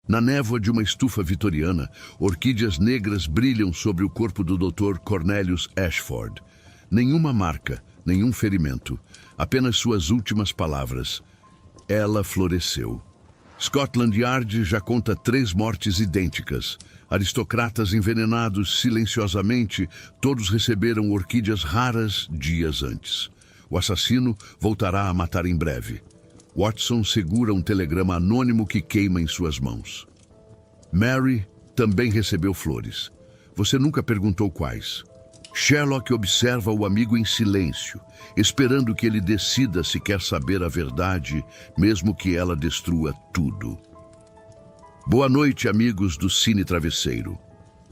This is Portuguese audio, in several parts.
Na névoa de uma estufa vitoriana, orquídeas negras brilham sobre o corpo do Dr. Cornelius Ashford. Nenhuma marca, nenhum ferimento, apenas suas últimas palavras. Ela floresceu. Scotland Yard já conta 3 mortes idênticas. Aristocratas envenenados silenciosamente, todos receberam orquídeas raras dias antes. O assassino voltará a matar em breve. Watson segura um telegrama anônimo que queima em suas mãos. Mary também recebeu flores. Você nunca perguntou quais. Sherlock observa o amigo em silêncio, esperando que ele decida se quer saber a verdade, mesmo que ela destrua tudo. Boa noite, amigos do Cine Travesseiro.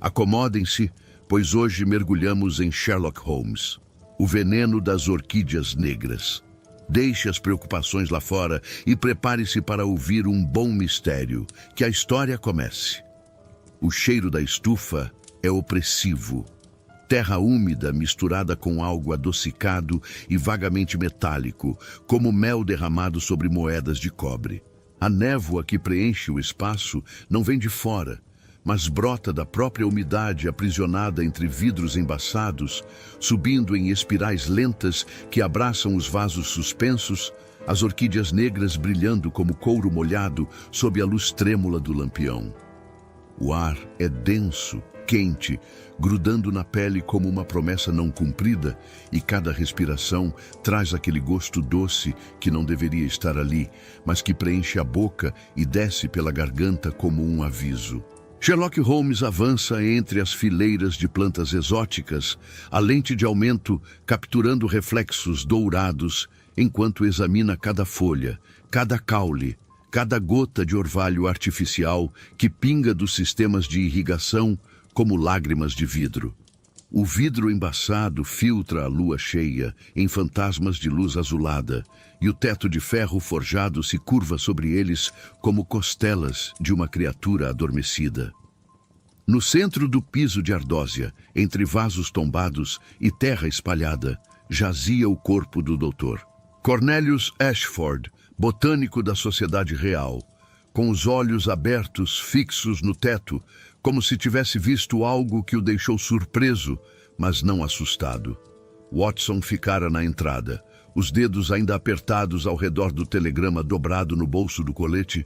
Acomodem-se, pois hoje mergulhamos em Sherlock Holmes, o veneno das orquídeas negras. Deixe as preocupações lá fora e prepare-se para ouvir um bom mistério. Que a história comece. O cheiro da estufa é opressivo. Terra úmida misturada com algo adocicado e vagamente metálico, como mel derramado sobre moedas de cobre. A névoa que preenche o espaço não vem de fora, mas brota da própria umidade aprisionada entre vidros embaçados, subindo em espirais lentas que abraçam os vasos suspensos, as orquídeas negras brilhando como couro molhado sob a luz trêmula do lampião. O ar é denso, quente, grudando na pele como uma promessa não cumprida, e cada respiração traz aquele gosto doce que não deveria estar ali, mas que preenche a boca e desce pela garganta como um aviso. Sherlock Holmes avança entre as fileiras de plantas exóticas, a lente de aumento capturando reflexos dourados, enquanto examina cada folha, cada caule, cada gota de orvalho artificial que pinga dos sistemas de irrigação como lágrimas de vidro. O vidro embaçado filtra a lua cheia em fantasmas de luz azulada, e o teto de ferro forjado se curva sobre eles como costelas de uma criatura adormecida. No centro do piso de ardósia, entre vasos tombados e terra espalhada, jazia o corpo do doutor. Cornelius Ashford, botânico da Sociedade Real, com os olhos abertos, fixos no teto, como se tivesse visto algo que o deixou surpreso, mas não assustado. Watson ficara na entrada, os dedos ainda apertados ao redor do telegrama dobrado no bolso do colete,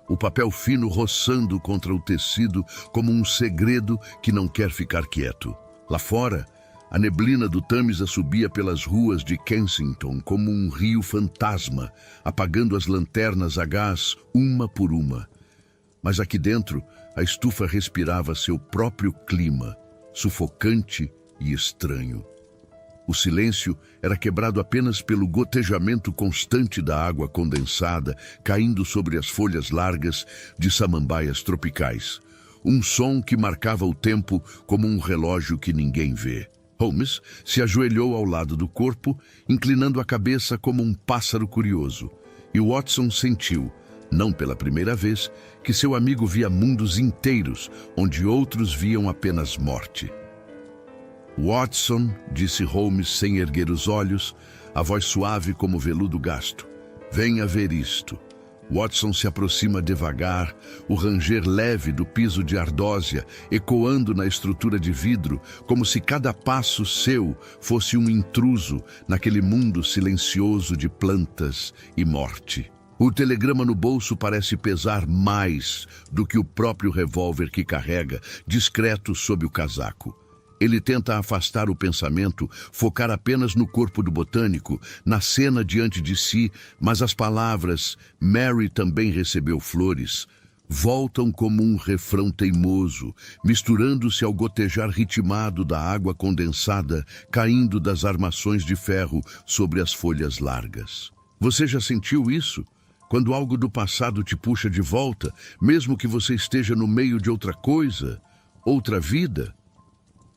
o papel fino roçando contra o tecido como um segredo que não quer ficar quieto. Lá fora, a neblina do Tâmisa subia pelas ruas de Kensington como um rio fantasma, apagando as lanternas a gás uma por uma. Mas aqui dentro, a estufa respirava seu próprio clima, sufocante e estranho. O silêncio era quebrado apenas pelo gotejamento constante da água condensada caindo sobre as folhas largas de samambaias tropicais. Um som que marcava o tempo como um relógio que ninguém vê. Holmes se ajoelhou ao lado do corpo, inclinando a cabeça como um pássaro curioso. E Watson sentiu, não pela primeira vez, que seu amigo via mundos inteiros, onde outros viam apenas morte. Watson, disse Holmes sem erguer os olhos, a voz suave como veludo gasto. Venha ver isto. Watson se aproxima devagar, o ranger leve do piso de ardósia, ecoando na estrutura de vidro, como se cada passo seu fosse um intruso naquele mundo silencioso de plantas e morte. O telegrama no bolso parece pesar mais do que o próprio revólver que carrega, discreto sob o casaco. Ele tenta afastar o pensamento, focar apenas no corpo do botânico, na cena diante de si, mas as palavras "Mary também recebeu flores" voltam como um refrão teimoso, misturando-se ao gotejar ritmado da água condensada caindo das armações de ferro sobre as folhas largas. Você já sentiu isso? Quando algo do passado te puxa de volta, mesmo que você esteja no meio de outra coisa, outra vida?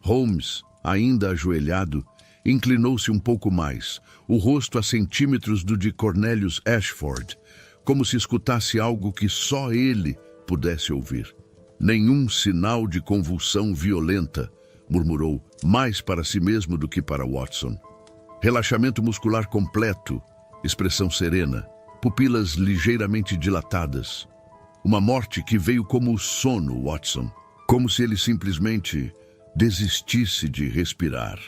Holmes, ainda ajoelhado, inclinou-se um pouco mais, o rosto a centímetros do de Cornelius Ashford, como se escutasse algo que só ele pudesse ouvir. Nenhum sinal de convulsão violenta, murmurou, mais para si mesmo do que para Watson. Relaxamento muscular completo, expressão serena, pupilas ligeiramente dilatadas. Uma morte que veio como o sono, Watson. Como se ele simplesmente desistisse de respirar.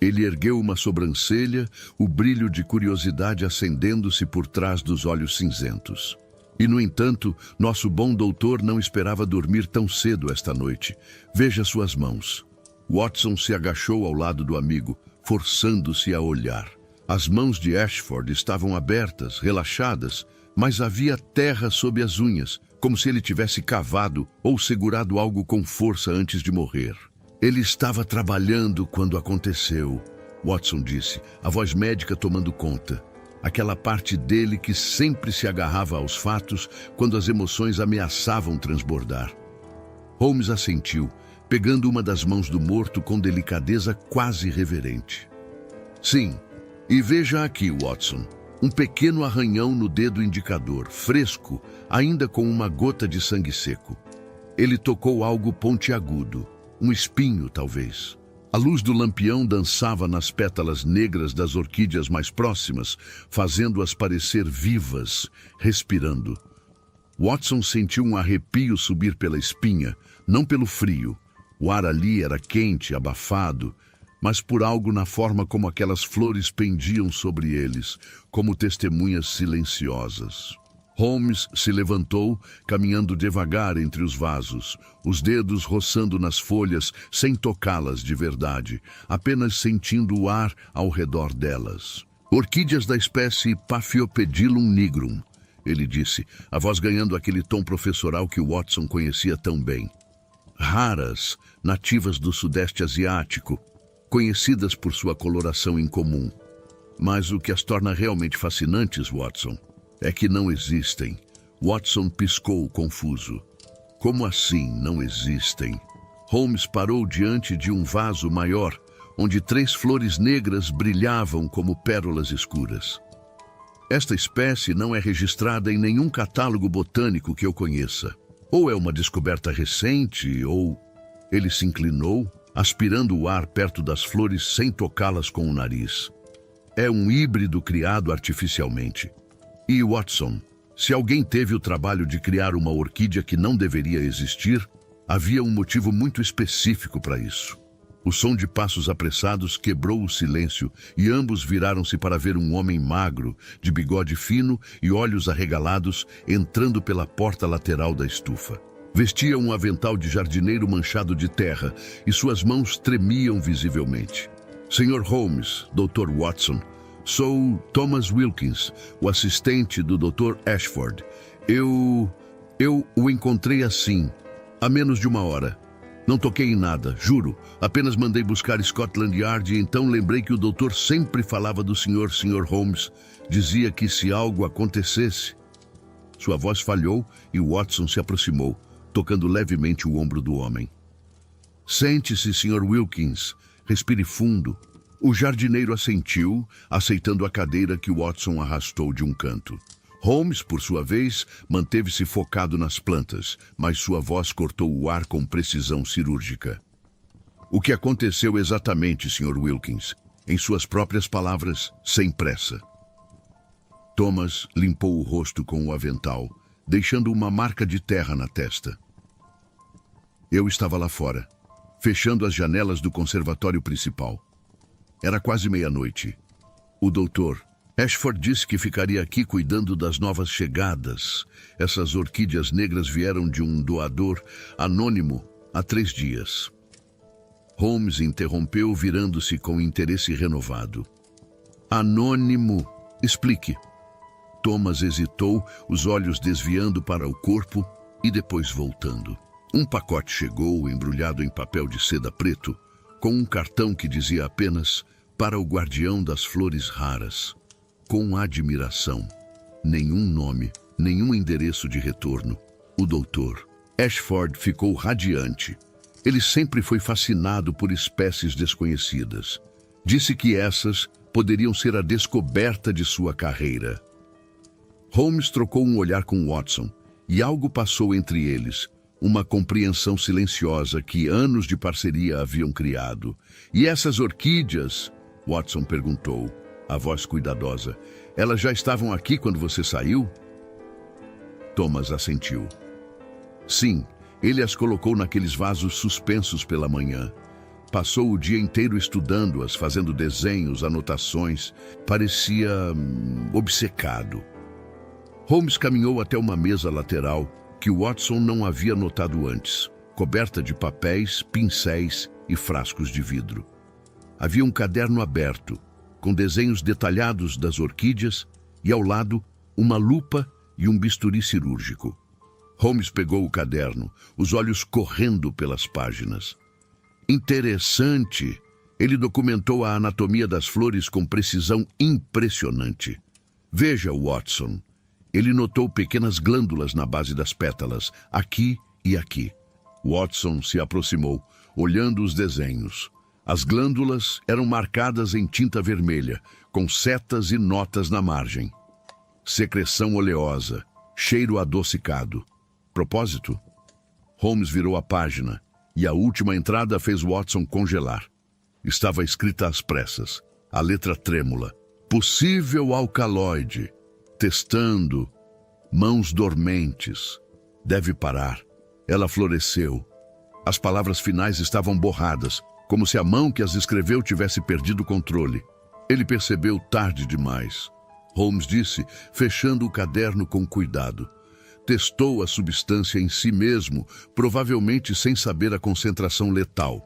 Ele ergueu uma sobrancelha, o brilho de curiosidade acendendo-se por trás dos olhos cinzentos. E, no entanto, nosso bom doutor não esperava dormir tão cedo esta noite. Veja suas mãos. Watson se agachou ao lado do amigo, forçando-se a olhar. As mãos de Ashford estavam abertas, relaxadas, mas havia terra sob as unhas, como se ele tivesse cavado ou segurado algo com força antes de morrer. Ele estava trabalhando quando aconteceu, Watson disse, a voz médica tomando conta. Aquela parte dele que sempre se agarrava aos fatos quando as emoções ameaçavam transbordar. Holmes assentiu, pegando uma das mãos do morto com delicadeza quase reverente. Sim, e veja aqui, Watson, um pequeno arranhão no dedo indicador, fresco, ainda com uma gota de sangue seco. Ele tocou algo pontiagudo, um espinho, talvez. A luz do lampião dançava nas pétalas negras das orquídeas mais próximas, fazendo-as parecer vivas, respirando. Watson sentiu um arrepio subir pela espinha, não pelo frio. O ar ali era quente, abafado, mas por algo na forma como aquelas flores pendiam sobre eles, como testemunhas silenciosas. Holmes se levantou, caminhando devagar entre os vasos, os dedos roçando nas folhas sem tocá-las de verdade, apenas sentindo o ar ao redor delas. Orquídeas da espécie Paphiopedilum nigrum, ele disse, a voz ganhando aquele tom professoral que Watson conhecia tão bem. Raras, nativas do Sudeste Asiático, conhecidas por sua coloração incomum. Mas o que as torna realmente fascinantes, Watson, é que não existem. Watson piscou confuso. Como assim não existem? Holmes parou diante de um vaso maior, onde 3 flores negras brilhavam como pérolas escuras. Esta espécie não é registrada em nenhum catálogo botânico que eu conheça. Ou é uma descoberta recente, ou... Ele se inclinou, aspirando o ar perto das flores sem tocá-las com o nariz. É um híbrido criado artificialmente. E, Watson, se alguém teve o trabalho de criar uma orquídea que não deveria existir, havia um motivo muito específico para isso. O som de passos apressados quebrou o silêncio e ambos viraram-se para ver um homem magro, de bigode fino e olhos arregalados, entrando pela porta lateral da estufa. Vestia um avental de jardineiro manchado de terra e suas mãos tremiam visivelmente. Sr. Holmes, Dr. Watson, sou Thomas Wilkins, o assistente do Dr. Ashford. Eu o encontrei assim, há menos de 1 hora. Não toquei em nada, juro. Apenas mandei buscar Scotland Yard e então lembrei que o doutor sempre falava do Sr. Holmes. Dizia que se algo acontecesse... Sua voz falhou e Watson se aproximou, tocando levemente o ombro do homem. Sente-se, Sr. Wilkins. Respire fundo. O jardineiro assentiu, aceitando a cadeira que Watson arrastou de um canto. Holmes, por sua vez, manteve-se focado nas plantas, mas sua voz cortou o ar com precisão cirúrgica. O que aconteceu exatamente, Sr. Wilkins? Em suas próprias palavras, sem pressa. Thomas limpou o rosto com o avental, deixando uma marca de terra na testa. Eu estava lá fora, fechando as janelas do conservatório principal. Era quase meia-noite. O doutor Ashford disse que ficaria aqui cuidando das novas chegadas. Essas orquídeas negras vieram de um doador anônimo há 3 dias. Holmes interrompeu, virando-se com interesse renovado. Anônimo? Explique. Thomas hesitou, os olhos desviando para o corpo e depois voltando. Um pacote chegou, embrulhado em papel de seda preto, com um cartão que dizia apenas para o guardião das flores raras. Com admiração. Nenhum nome, nenhum endereço de retorno. O doutor Ashford ficou radiante. Ele sempre foi fascinado por espécies desconhecidas. Disse que essas poderiam ser a descoberta de sua carreira. Holmes trocou um olhar com Watson, e algo passou entre eles, uma compreensão silenciosa que anos de parceria haviam criado. E essas orquídeas? Watson perguntou, a voz cuidadosa. Elas já estavam aqui quando você saiu? Thomas assentiu. Sim, ele as colocou naqueles vasos suspensos pela manhã. Passou o dia inteiro estudando-as, fazendo desenhos, anotações. Parecia obcecado. Holmes caminhou até uma mesa lateral que Watson não havia notado antes, coberta de papéis, pincéis e frascos de vidro. Havia um caderno aberto, com desenhos detalhados das orquídeas e, ao lado, uma lupa e um bisturi cirúrgico. Holmes pegou o caderno, os olhos correndo pelas páginas. Interessante! Ele documentou a anatomia das flores com precisão impressionante. Veja, Watson. Ele notou pequenas glândulas na base das pétalas, aqui e aqui. Watson se aproximou, olhando os desenhos. As glândulas eram marcadas em tinta vermelha, com setas e notas na margem. Secreção oleosa, cheiro adocicado. Propósito? Holmes virou a página e a última entrada fez Watson congelar. Estava escrita às pressas, a letra trêmula. Possível alcaloide. Testando. Mãos dormentes. Deve parar. Ela floresceu. As palavras finais estavam borradas, como se a mão que as escreveu tivesse perdido o controle. Ele percebeu tarde demais. Holmes disse, fechando o caderno com cuidado. Testou a substância em si mesmo, provavelmente sem saber a concentração letal.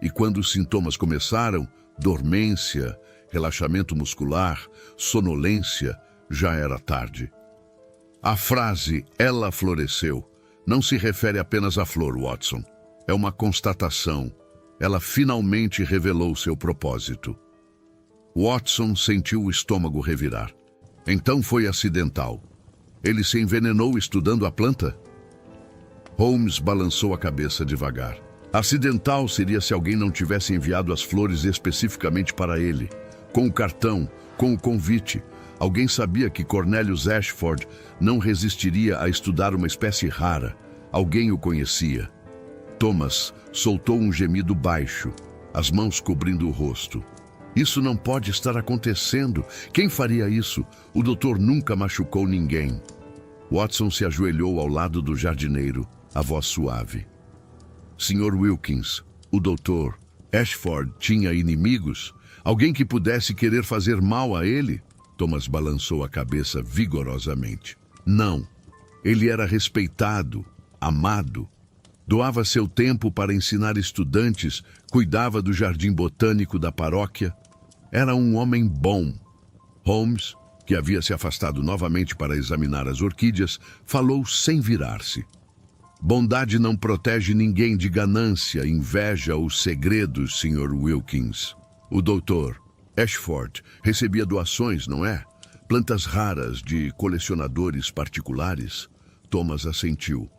E quando os sintomas começaram, dormência, relaxamento muscular, sonolência, já era tarde. A frase "ela floresceu" não se refere apenas à flor, Watson. É uma constatação. Ela finalmente revelou seu propósito. Watson sentiu o estômago revirar. Então foi acidental. Ele se envenenou estudando a planta? Holmes balançou a cabeça devagar. Acidental seria se alguém não tivesse enviado as flores especificamente para ele. Com o cartão, com o convite. Alguém sabia que Cornelius Ashford não resistiria a estudar uma espécie rara. Alguém o conhecia. Thomas soltou um gemido baixo, as mãos cobrindo o rosto. Isso não pode estar acontecendo. Quem faria isso? O doutor nunca machucou ninguém. Watson se ajoelhou ao lado do jardineiro, a voz suave. Sr. Wilkins, o doutor Ashford tinha inimigos? Alguém que pudesse querer fazer mal a ele? Thomas balançou a cabeça vigorosamente. Não. Ele era respeitado, amado. Doava seu tempo para ensinar estudantes, cuidava do jardim botânico da paróquia. Era um homem bom. Holmes, que havia se afastado novamente para examinar as orquídeas, falou sem virar-se. Bondade não protege ninguém de ganância, inveja ou segredos, Sr. Wilkins. O doutor Ashford recebia doações, não é? Plantas raras de colecionadores particulares. Thomas assentiu.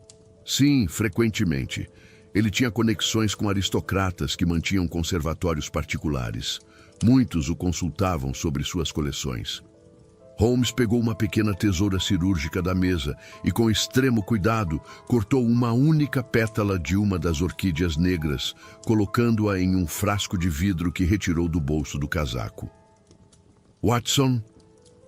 Sim, frequentemente. Ele tinha conexões com aristocratas que mantinham conservatórios particulares. Muitos o consultavam sobre suas coleções. Holmes pegou uma pequena tesoura cirúrgica da mesa e, com extremo cuidado, cortou uma única pétala de uma das orquídeas negras, colocando-a em um frasco de vidro que retirou do bolso do casaco. Watson,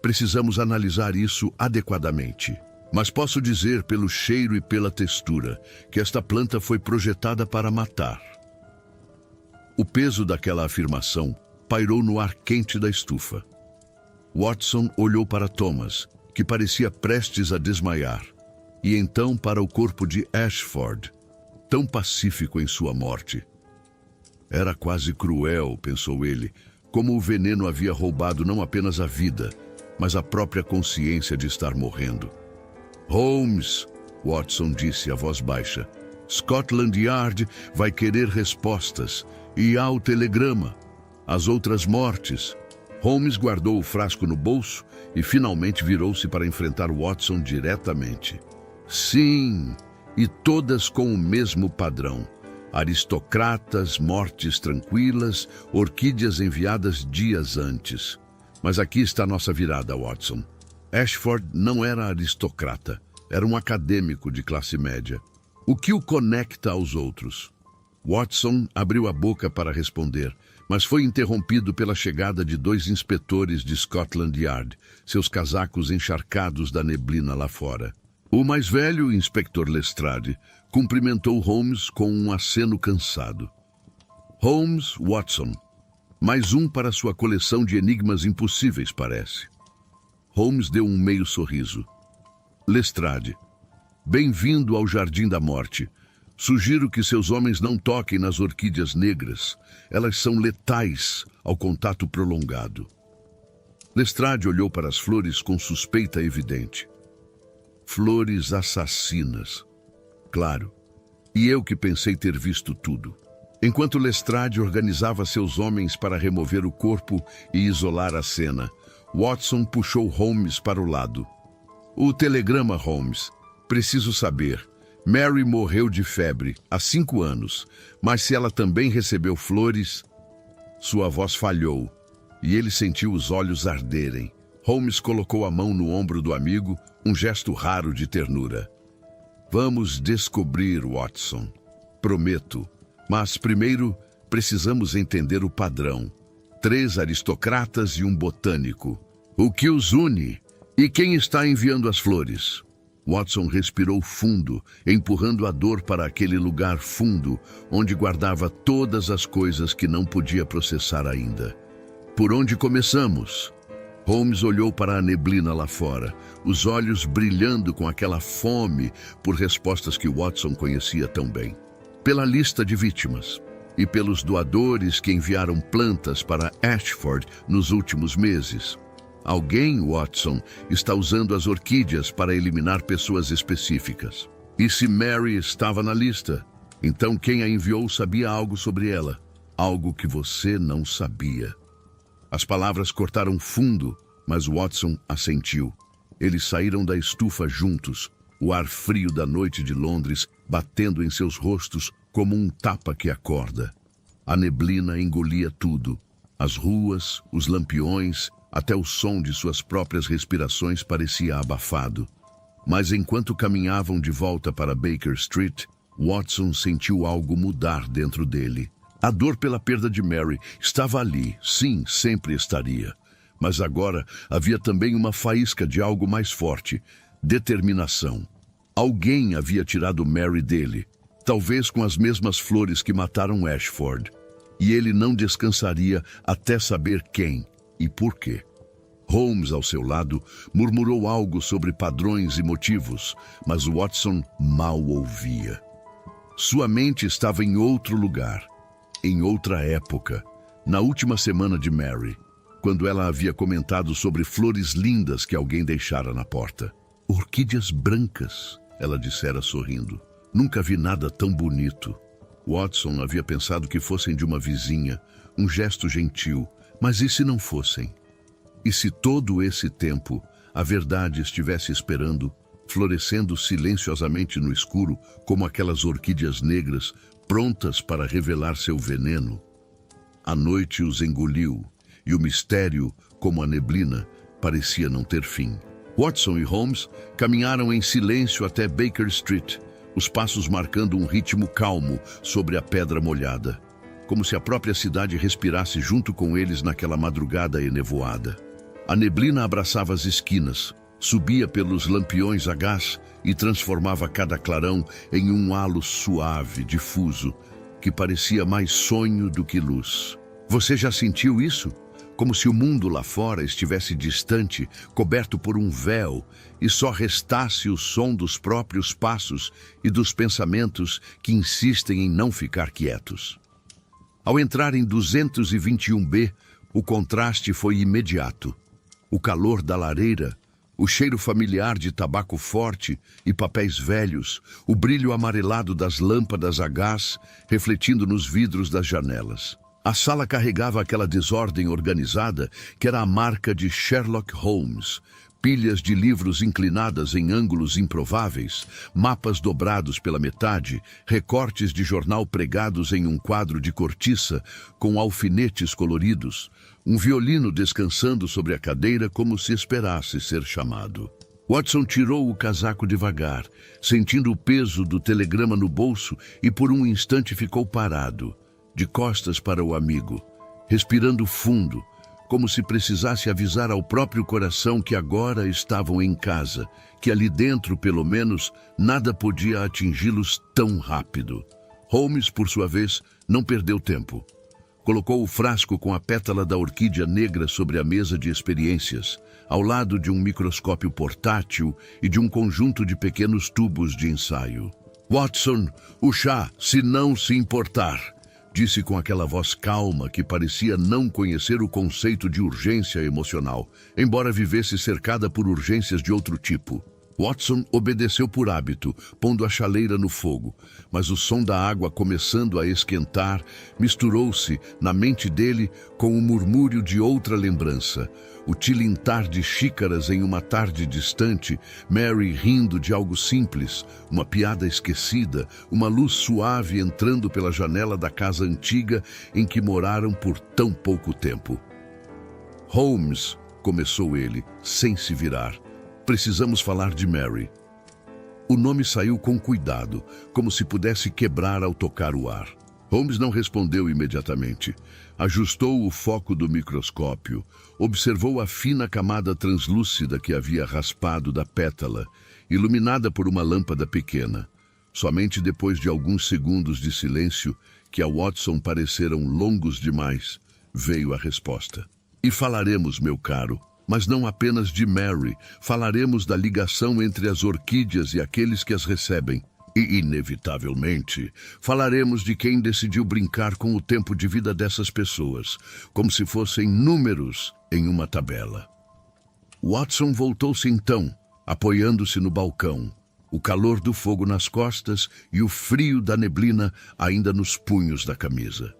precisamos analisar isso adequadamente. Mas posso dizer, pelo cheiro e pela textura, que esta planta foi projetada para matar. O peso daquela afirmação pairou no ar quente da estufa. Watson olhou para Thomas, que parecia prestes a desmaiar, e então para o corpo de Ashford, tão pacífico em sua morte. Era quase cruel, pensou ele, como o veneno havia roubado não apenas a vida, mas a própria consciência de estar morrendo. Holmes, Watson disse a voz baixa, Scotland Yard vai querer respostas, e há o telegrama. As outras mortes. Holmes guardou o frasco no bolso e finalmente virou-se para enfrentar Watson diretamente. Sim, e todas com o mesmo padrão. Aristocratas, mortes tranquilas, orquídeas enviadas dias antes. Mas aqui está nossa virada, Watson. Ashford não era aristocrata, era um acadêmico de classe média. O que o conecta aos outros? Watson abriu a boca para responder, mas foi interrompido pela chegada de 2 inspetores de Scotland Yard, seus casacos encharcados da neblina lá fora. O mais velho, inspetor Lestrade, cumprimentou Holmes com um aceno cansado. Holmes, Watson. Mais um para sua coleção de enigmas impossíveis, parece. Holmes deu um meio sorriso. Lestrade. Bem-vindo ao Jardim da Morte. Sugiro que seus homens não toquem nas orquídeas negras. Elas são letais ao contato prolongado. Lestrade olhou para as flores com suspeita evidente. Flores assassinas. Claro. E eu que pensei ter visto tudo. Enquanto Lestrade organizava seus homens para remover o corpo e isolar a cena, Watson puxou Holmes para o lado. O telegrama, Holmes. Preciso saber. Mary morreu de febre há 5 anos, mas se ela também recebeu flores... Sua voz falhou, e ele sentiu os olhos arderem. Holmes colocou a mão no ombro do amigo, um gesto raro de ternura. Vamos descobrir, Watson. Prometo. Mas primeiro precisamos entender o padrão. 3 aristocratas e um botânico. O que os une? E quem está enviando as flores? Watson respirou fundo, empurrando a dor para aquele lugar fundo, onde guardava todas as coisas que não podia processar ainda. Por onde começamos? Holmes olhou para a neblina lá fora, os olhos brilhando com aquela fome por respostas que Watson conhecia tão bem. Pela lista de vítimas e pelos doadores que enviaram plantas para Ashford nos últimos meses. Alguém, Watson, está usando as orquídeas para eliminar pessoas específicas. E se Mary estava na lista, então quem a enviou sabia algo sobre ela, algo que você não sabia. As palavras cortaram fundo, mas Watson assentiu. Eles saíram da estufa juntos, o ar frio da noite de Londres batendo em seus rostos como um tapa que acorda. A neblina engolia tudo. As ruas, os lampiões, até o som de suas próprias respirações parecia abafado. Mas enquanto caminhavam de volta para Baker Street, Watson sentiu algo mudar dentro dele. A dor pela perda de Mary estava ali, sim, sempre estaria. Mas agora havia também uma faísca de algo mais forte, determinação. Alguém havia tirado Mary dele, talvez com as mesmas flores que mataram Ashford. E ele não descansaria até saber quem e por quê. Holmes, ao seu lado, murmurou algo sobre padrões e motivos, mas Watson mal ouvia. Sua mente estava em outro lugar, em outra época, na última semana de Mary, quando ela havia comentado sobre flores lindas que alguém deixara na porta. Orquídeas brancas, ela dissera sorrindo. Nunca vi nada tão bonito. Watson havia pensado que fossem de uma vizinha, um gesto gentil, mas e se não fossem? E se todo esse tempo a verdade estivesse esperando, florescendo silenciosamente no escuro, como aquelas orquídeas negras, prontas para revelar seu veneno? A noite os engoliu, e o mistério, como a neblina, parecia não ter fim. Watson e Holmes caminharam em silêncio até Baker Street, os passos marcando um ritmo calmo sobre a pedra molhada, como se a própria cidade respirasse junto com eles naquela madrugada enevoada. A neblina abraçava as esquinas, subia pelos lampiões a gás e transformava cada clarão em um halo suave, difuso, que parecia mais sonho do que luz. Você já sentiu isso? Como se o mundo lá fora estivesse distante, coberto por um véu, e só restasse o som dos próprios passos e dos pensamentos que insistem em não ficar quietos. Ao entrar em 221B, o contraste foi imediato. O calor da lareira, o cheiro familiar de tabaco forte e papéis velhos, o brilho amarelado das lâmpadas a gás refletindo nos vidros das janelas. A sala carregava aquela desordem organizada que era a marca de Sherlock Holmes. Pilhas de livros inclinadas em ângulos improváveis, mapas dobrados pela metade, recortes de jornal pregados em um quadro de cortiça com alfinetes coloridos, um violino descansando sobre a cadeira como se esperasse ser chamado. Watson tirou o casaco devagar, sentindo o peso do telegrama no bolso e por um instante ficou parado, de costas para o amigo, respirando fundo, como se precisasse avisar ao próprio coração que agora estavam em casa, que ali dentro, pelo menos, nada podia atingi-los tão rápido. Holmes, por sua vez, não perdeu tempo. Colocou o frasco com a pétala da orquídea negra sobre a mesa de experiências, ao lado de um microscópio portátil e de um conjunto de pequenos tubos de ensaio. "Watson, o chá, se não se importar", disse com aquela voz calma que parecia não conhecer o conceito de urgência emocional, embora vivesse cercada por urgências de outro tipo. Watson obedeceu por hábito, pondo a chaleira no fogo, mas o som da água começando a esquentar misturou-se na mente dele com o murmúrio de outra lembrança. O tilintar de xícaras em uma tarde distante, Mary rindo de algo simples, uma piada esquecida, uma luz suave entrando pela janela da casa antiga em que moraram por tão pouco tempo. "Holmes", começou ele, sem se virar. "Precisamos falar de Mary." O nome saiu com cuidado, como se pudesse quebrar ao tocar o ar. Holmes não respondeu imediatamente. Ajustou o foco do microscópio, observou a fina camada translúcida que havia raspado da pétala, iluminada por uma lâmpada pequena. Somente depois de alguns segundos de silêncio, que a Watson pareceram longos demais, veio a resposta. "E falaremos, meu caro, mas não apenas de Mary, falaremos da ligação entre as orquídeas e aqueles que as recebem. E, inevitavelmente, falaremos de quem decidiu brincar com o tempo de vida dessas pessoas, como se fossem números em uma tabela." Watson voltou-se então, apoiando-se no balcão, o calor do fogo nas costas e o frio da neblina ainda nos punhos da camisa.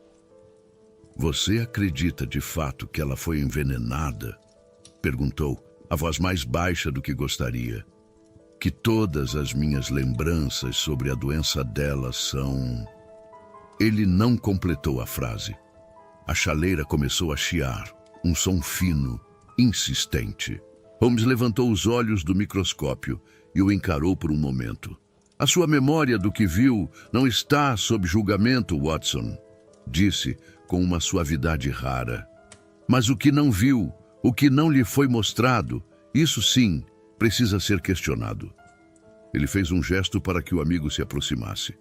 "Você acredita de fato que ela foi envenenada?" perguntou, a voz mais baixa do que gostaria. "Que todas as minhas lembranças sobre a doença dela são..." Ele não completou a frase. A chaleira começou a chiar, um som fino, insistente. Holmes levantou os olhos do microscópio e o encarou por um momento. "A sua memória do que viu não está sob julgamento, Watson", disse com uma suavidade rara. "Mas o que não viu, o que não lhe foi mostrado, isso sim, precisa ser questionado." Ele fez um gesto para que o amigo se aproximasse.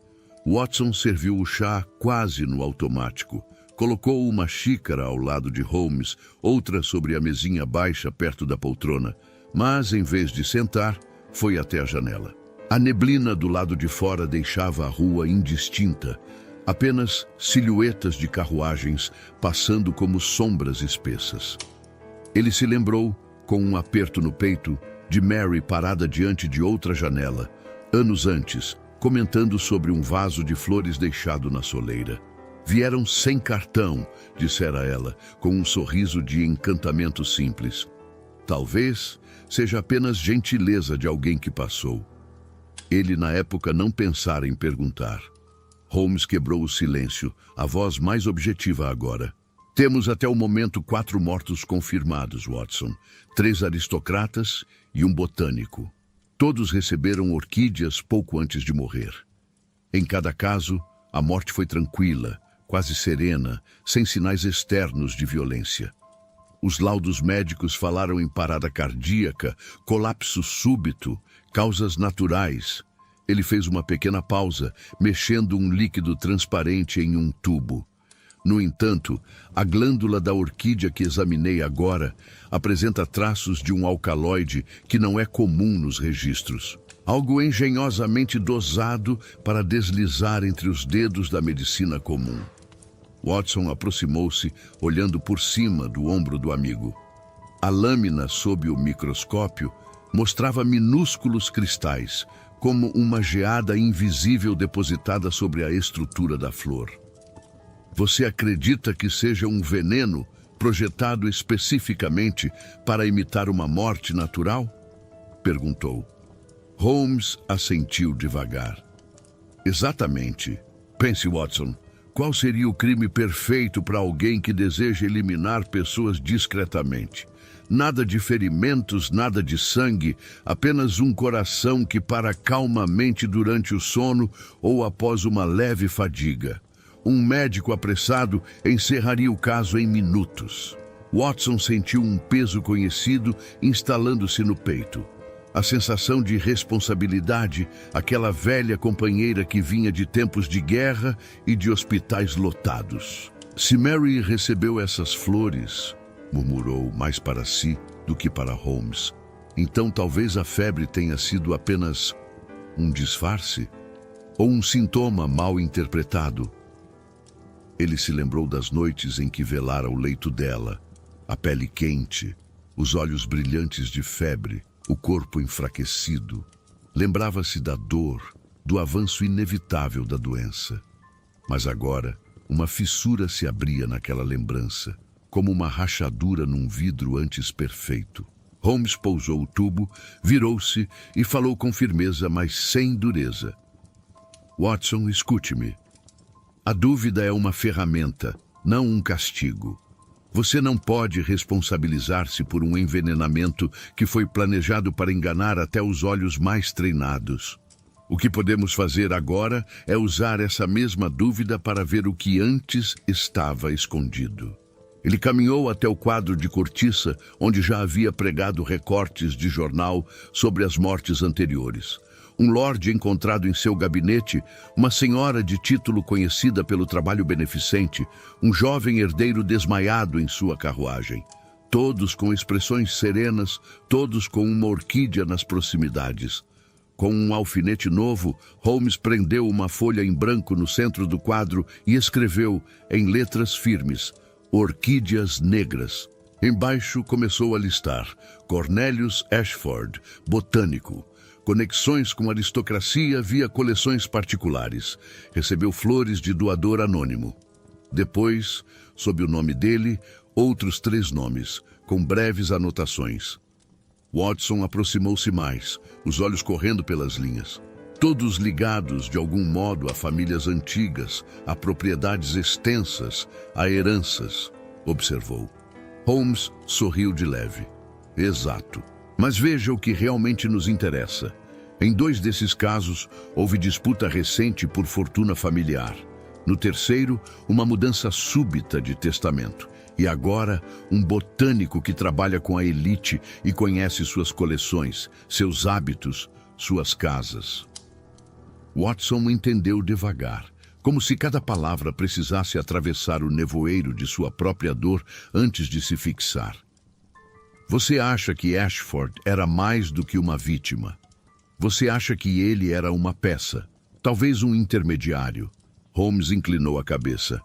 Watson serviu o chá quase no automático. Colocou uma xícara ao lado de Holmes, outra sobre a mesinha baixa perto da poltrona, mas, em vez de sentar, foi até a janela. A neblina do lado de fora deixava a rua indistinta, apenas silhuetas de carruagens passando como sombras espessas. Ele se lembrou, com um aperto no peito, de Mary parada diante de outra janela, anos antes, comentando sobre um vaso de flores deixado na soleira. "Vieram sem cartão", dissera ela, com um sorriso de encantamento simples. "Talvez seja apenas gentileza de alguém que passou." Ele, na época, não pensara em perguntar. Holmes quebrou o silêncio, a voz mais objetiva agora. "Temos até o momento 4 mortos confirmados, Watson. 3 aristocratas e um botânico. Todos receberam orquídeas pouco antes de morrer. Em cada caso, a morte foi tranquila, quase serena, sem sinais externos de violência. Os laudos médicos falaram em parada cardíaca, colapso súbito, causas naturais." Ele fez uma pequena pausa, mexendo um líquido transparente em um tubo. "No entanto, a glândula da orquídea que examinei agora apresenta traços de um alcaloide que não é comum nos registros. Algo engenhosamente dosado para deslizar entre os dedos da medicina comum." Watson aproximou-se, olhando por cima do ombro do amigo. A lâmina sob o microscópio mostrava minúsculos cristais, como uma geada invisível depositada sobre a estrutura da flor. "Você acredita que seja um veneno projetado especificamente para imitar uma morte natural?" perguntou. Holmes assentiu devagar. "Exatamente. Pense, Watson, qual seria o crime perfeito para alguém que deseja eliminar pessoas discretamente? Nada de ferimentos, nada de sangue, apenas um coração que para calmamente durante o sono ou após uma leve fadiga. Um médico apressado encerraria o caso em minutos." Watson sentiu um peso conhecido instalando-se no peito. A sensação de responsabilidade, aquela velha companheira que vinha de tempos de guerra e de hospitais lotados. Se Mary recebeu essas flores, murmurou mais para si do que para Holmes, então talvez a febre tenha sido apenas um disfarce ou um sintoma mal interpretado. Ele se lembrou das noites em que velara o leito dela, a pele quente, os olhos brilhantes de febre, o corpo enfraquecido. Lembrava-se da dor, do avanço inevitável da doença. Mas agora, uma fissura se abria naquela lembrança, como uma rachadura num vidro antes perfeito. Holmes pousou o tubo, virou-se e falou com firmeza, mas sem dureza. Watson, escute-me. A dúvida é uma ferramenta, não um castigo. Você não pode responsabilizar-se por um envenenamento que foi planejado para enganar até os olhos mais treinados. O que podemos fazer agora é usar essa mesma dúvida para ver o que antes estava escondido. Ele caminhou até o quadro de cortiça, onde já havia pregado recortes de jornal sobre as mortes anteriores. Um lorde encontrado em seu gabinete, uma senhora de título conhecida pelo trabalho beneficente, um jovem herdeiro desmaiado em sua carruagem. Todos com expressões serenas, todos com uma orquídea nas proximidades. Com um alfinete novo, Holmes prendeu uma folha em branco no centro do quadro e escreveu, em letras firmes, Orquídeas Negras. Embaixo começou a listar Cornelius Ashford, botânico. Conexões com aristocracia via coleções particulares. Recebeu flores de doador anônimo. Depois, sob o nome dele, outros 3 nomes, com breves anotações. Watson aproximou-se mais, os olhos correndo pelas linhas. Todos ligados, de algum modo, a famílias antigas, a propriedades extensas, a heranças, observou. Holmes sorriu de leve. Exato. Mas veja o que realmente nos interessa. Em 2 desses casos, houve disputa recente por fortuna familiar. No terceiro, uma mudança súbita de testamento. E agora, um botânico que trabalha com a elite e conhece suas coleções, seus hábitos, suas casas. Watson entendeu devagar, como se cada palavra precisasse atravessar o nevoeiro de sua própria dor antes de se fixar. Você acha que Ashford era mais do que uma vítima? Você acha que ele era uma peça, talvez um intermediário? Holmes inclinou a cabeça.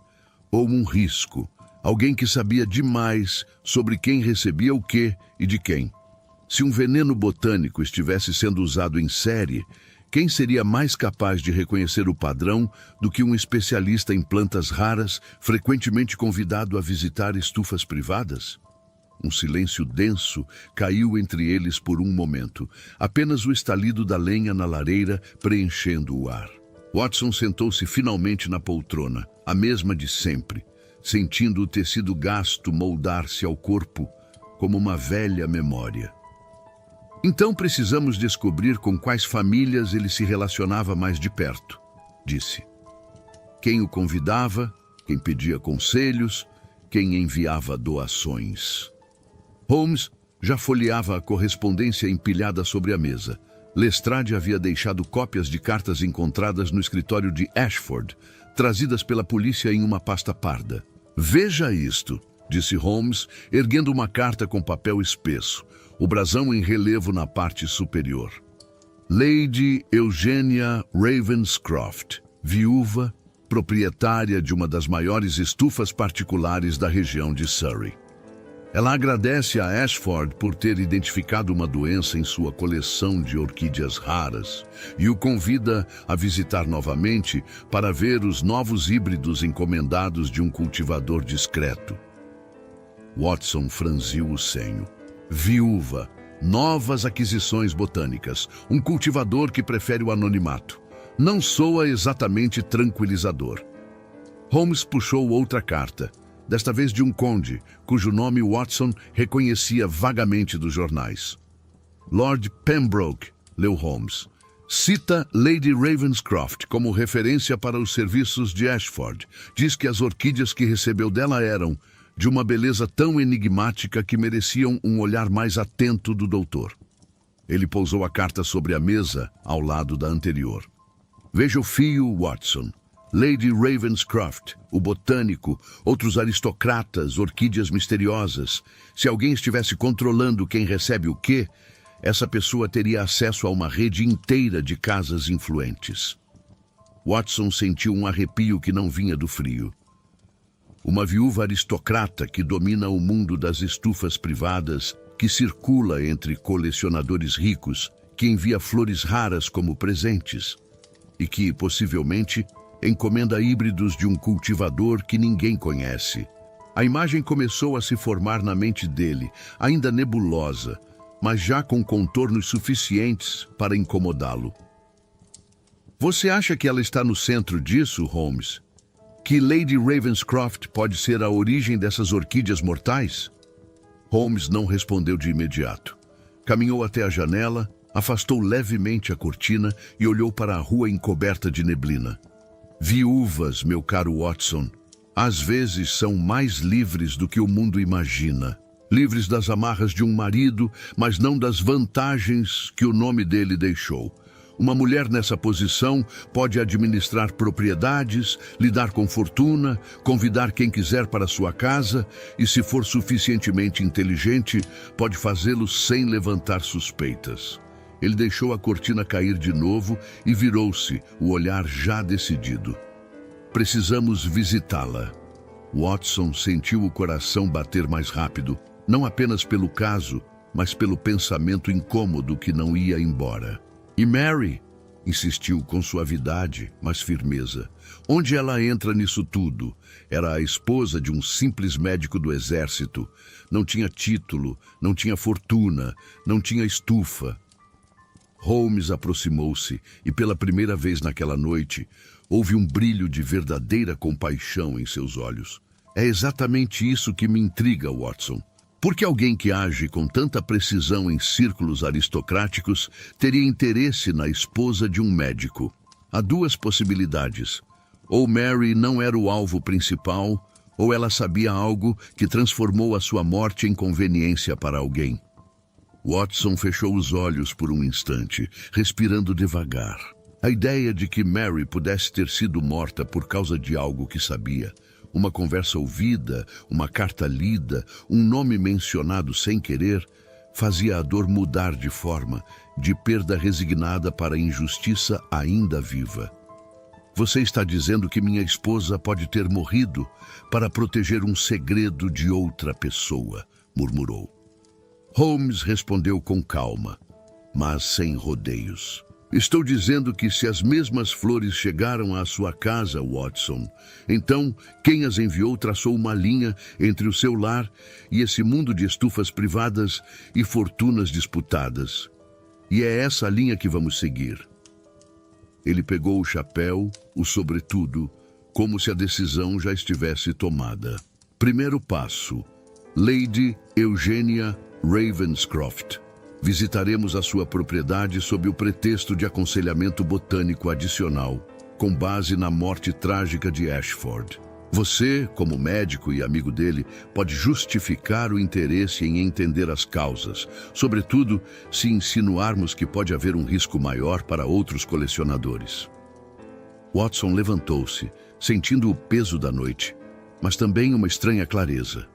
Ou um risco, alguém que sabia demais sobre quem recebia o quê e de quem. Se um veneno botânico estivesse sendo usado em série, quem seria mais capaz de reconhecer o padrão do que um especialista em plantas raras, frequentemente convidado a visitar estufas privadas? Um silêncio denso caiu entre eles por um momento, apenas o estalido da lenha na lareira preenchendo o ar. Watson sentou-se finalmente na poltrona, a mesma de sempre, sentindo o tecido gasto moldar-se ao corpo como uma velha memória. Então precisamos descobrir com quais famílias ele se relacionava mais de perto, disse. Quem o convidava, quem pedia conselhos, quem enviava doações. Holmes já folheava a correspondência empilhada sobre a mesa. Lestrade havia deixado cópias de cartas encontradas no escritório de Ashford, trazidas pela polícia em uma pasta parda. Veja isto, disse Holmes, erguendo uma carta com papel espesso, o brasão em relevo na parte superior. Lady Eugenia Ravenscroft, viúva, proprietária de uma das maiores estufas particulares da região de Surrey. Ela agradece a Ashford por ter identificado uma doença em sua coleção de orquídeas raras e o convida a visitar novamente para ver os novos híbridos encomendados de um cultivador discreto. Watson franziu o senho. Viúva, novas aquisições botânicas, um cultivador que prefere o anonimato. Não soa exatamente tranquilizador. Holmes puxou outra carta. Desta vez de um conde, cujo nome Watson reconhecia vagamente dos jornais. Lord Pembroke, leu Holmes, cita Lady Ravenscroft como referência para os serviços de Ashford. Diz que as orquídeas que recebeu dela eram de uma beleza tão enigmática que mereciam um olhar mais atento do doutor. Ele pousou a carta sobre a mesa, ao lado da anterior. Veja o fio, Watson. Lady Ravenscroft, o botânico, outros aristocratas, orquídeas misteriosas. Se alguém estivesse controlando quem recebe o quê, essa pessoa teria acesso a uma rede inteira de casas influentes. Watson sentiu um arrepio que não vinha do frio. Uma viúva aristocrata que domina o mundo das estufas privadas, que circula entre colecionadores ricos, que envia flores raras como presentes e que, possivelmente, encomenda híbridos de um cultivador que ninguém conhece. A imagem começou a se formar na mente dele, ainda nebulosa, mas já com contornos suficientes para incomodá-lo. Você acha que ela está no centro disso, Holmes? Que Lady Ravenscroft pode ser a origem dessas orquídeas mortais? Holmes não respondeu de imediato. Caminhou até a janela, afastou levemente a cortina e olhou para a rua encoberta de neblina. Viúvas, meu caro Watson, às vezes são mais livres do que o mundo imagina. Livres das amarras de um marido, mas não das vantagens que o nome dele deixou. Uma mulher nessa posição pode administrar propriedades, lidar com fortuna, convidar quem quiser para sua casa e, se for suficientemente inteligente, pode fazê-lo sem levantar suspeitas. Ele deixou a cortina cair de novo e virou-se, o olhar já decidido. Precisamos visitá-la. Watson sentiu o coração bater mais rápido, não apenas pelo caso, mas pelo pensamento incômodo que não ia embora. E Mary? Insistiu com suavidade, mas firmeza. Onde ela entra nisso tudo? Era a esposa de um simples médico do exército. Não tinha título, não tinha fortuna, não tinha estufa. Holmes aproximou-se e, pela primeira vez naquela noite, houve um brilho de verdadeira compaixão em seus olhos. É exatamente isso que me intriga, Watson. Por que alguém que age com tanta precisão em círculos aristocráticos teria interesse na esposa de um médico? Há duas possibilidades. Ou Mary não era o alvo principal, ou ela sabia algo que transformou a sua morte em conveniência para alguém. Watson fechou os olhos por um instante, respirando devagar. A ideia de que Mary pudesse ter sido morta por causa de algo que sabia, uma conversa ouvida, uma carta lida, um nome mencionado sem querer, fazia a dor mudar de forma, de perda resignada para injustiça ainda viva. Você está dizendo que minha esposa pode ter morrido para proteger um segredo de outra pessoa, murmurou. Holmes respondeu com calma, mas sem rodeios. Estou dizendo que se as mesmas flores chegaram à sua casa, Watson, então quem as enviou traçou uma linha entre o seu lar e esse mundo de estufas privadas e fortunas disputadas. E é essa linha que vamos seguir. Ele pegou o chapéu, o sobretudo, como se a decisão já estivesse tomada. Primeiro passo: Lady Eugênia Ravenscroft. Visitaremos a sua propriedade sob o pretexto de aconselhamento botânico adicional, com base na morte trágica de Ashford. Você, como médico e amigo dele, pode justificar o interesse em entender as causas, sobretudo se insinuarmos que pode haver um risco maior para outros colecionadores. Watson levantou-se, sentindo o peso da noite, mas também uma estranha clareza.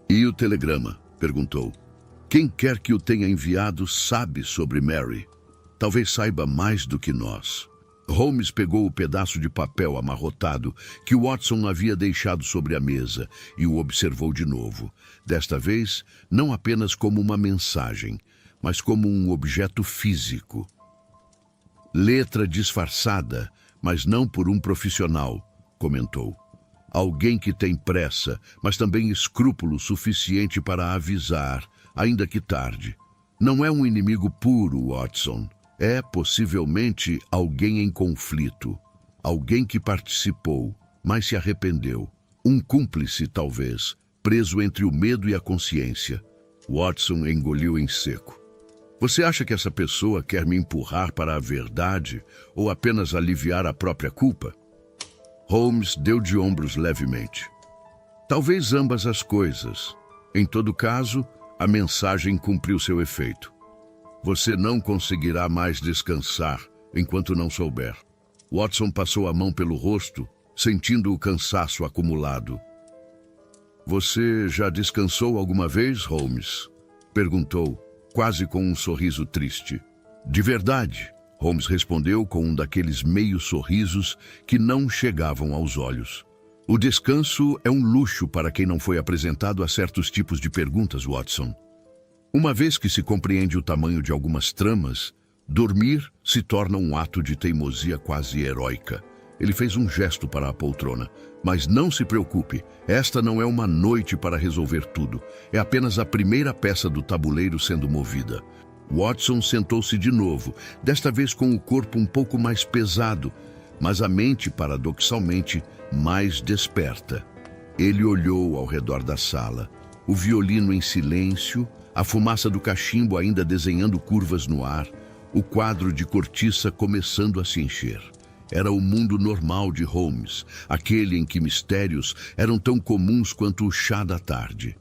E o telegrama? Perguntou. Quem quer que o tenha enviado sabe sobre Mary. Talvez saiba mais do que nós. Holmes pegou o pedaço de papel amarrotado que Watson havia deixado sobre a mesa e o observou de novo. Desta vez, não apenas como uma mensagem, mas como um objeto físico. Letra disfarçada, mas não por um profissional, comentou. Alguém que tem pressa, mas também escrúpulo suficiente para avisar, ainda que tarde. Não é um inimigo puro, Watson. É, possivelmente, alguém em conflito. Alguém que participou, mas se arrependeu. Um cúmplice, talvez, preso entre o medo e a consciência. Watson engoliu em seco. Você acha que essa pessoa quer me empurrar para a verdade ou apenas aliviar a própria culpa? Holmes deu de ombros levemente. Talvez ambas as coisas. Em todo caso, a mensagem cumpriu seu efeito. Você não conseguirá mais descansar enquanto não souber. Watson passou a mão pelo rosto, sentindo o cansaço acumulado. Você já descansou alguma vez, Holmes? Perguntou, quase com um sorriso triste. De verdade, Holmes respondeu com um daqueles meios sorrisos que não chegavam aos olhos. O descanso é um luxo para quem não foi apresentado a certos tipos de perguntas, Watson. Uma vez que se compreende o tamanho de algumas tramas, dormir se torna um ato de teimosia quase heróica. Ele fez um gesto para a poltrona. Mas não se preocupe, esta não é uma noite para resolver tudo. É apenas a primeira peça do tabuleiro sendo movida. Watson sentou-se de novo, desta vez com o corpo um pouco mais pesado, mas a mente, paradoxalmente, mais desperta. Ele olhou ao redor da sala, o violino em silêncio, a fumaça do cachimbo ainda desenhando curvas no ar, o quadro de cortiça começando a se encher. Era o mundo normal de Holmes, aquele em que mistérios eram tão comuns quanto o chá da tarde.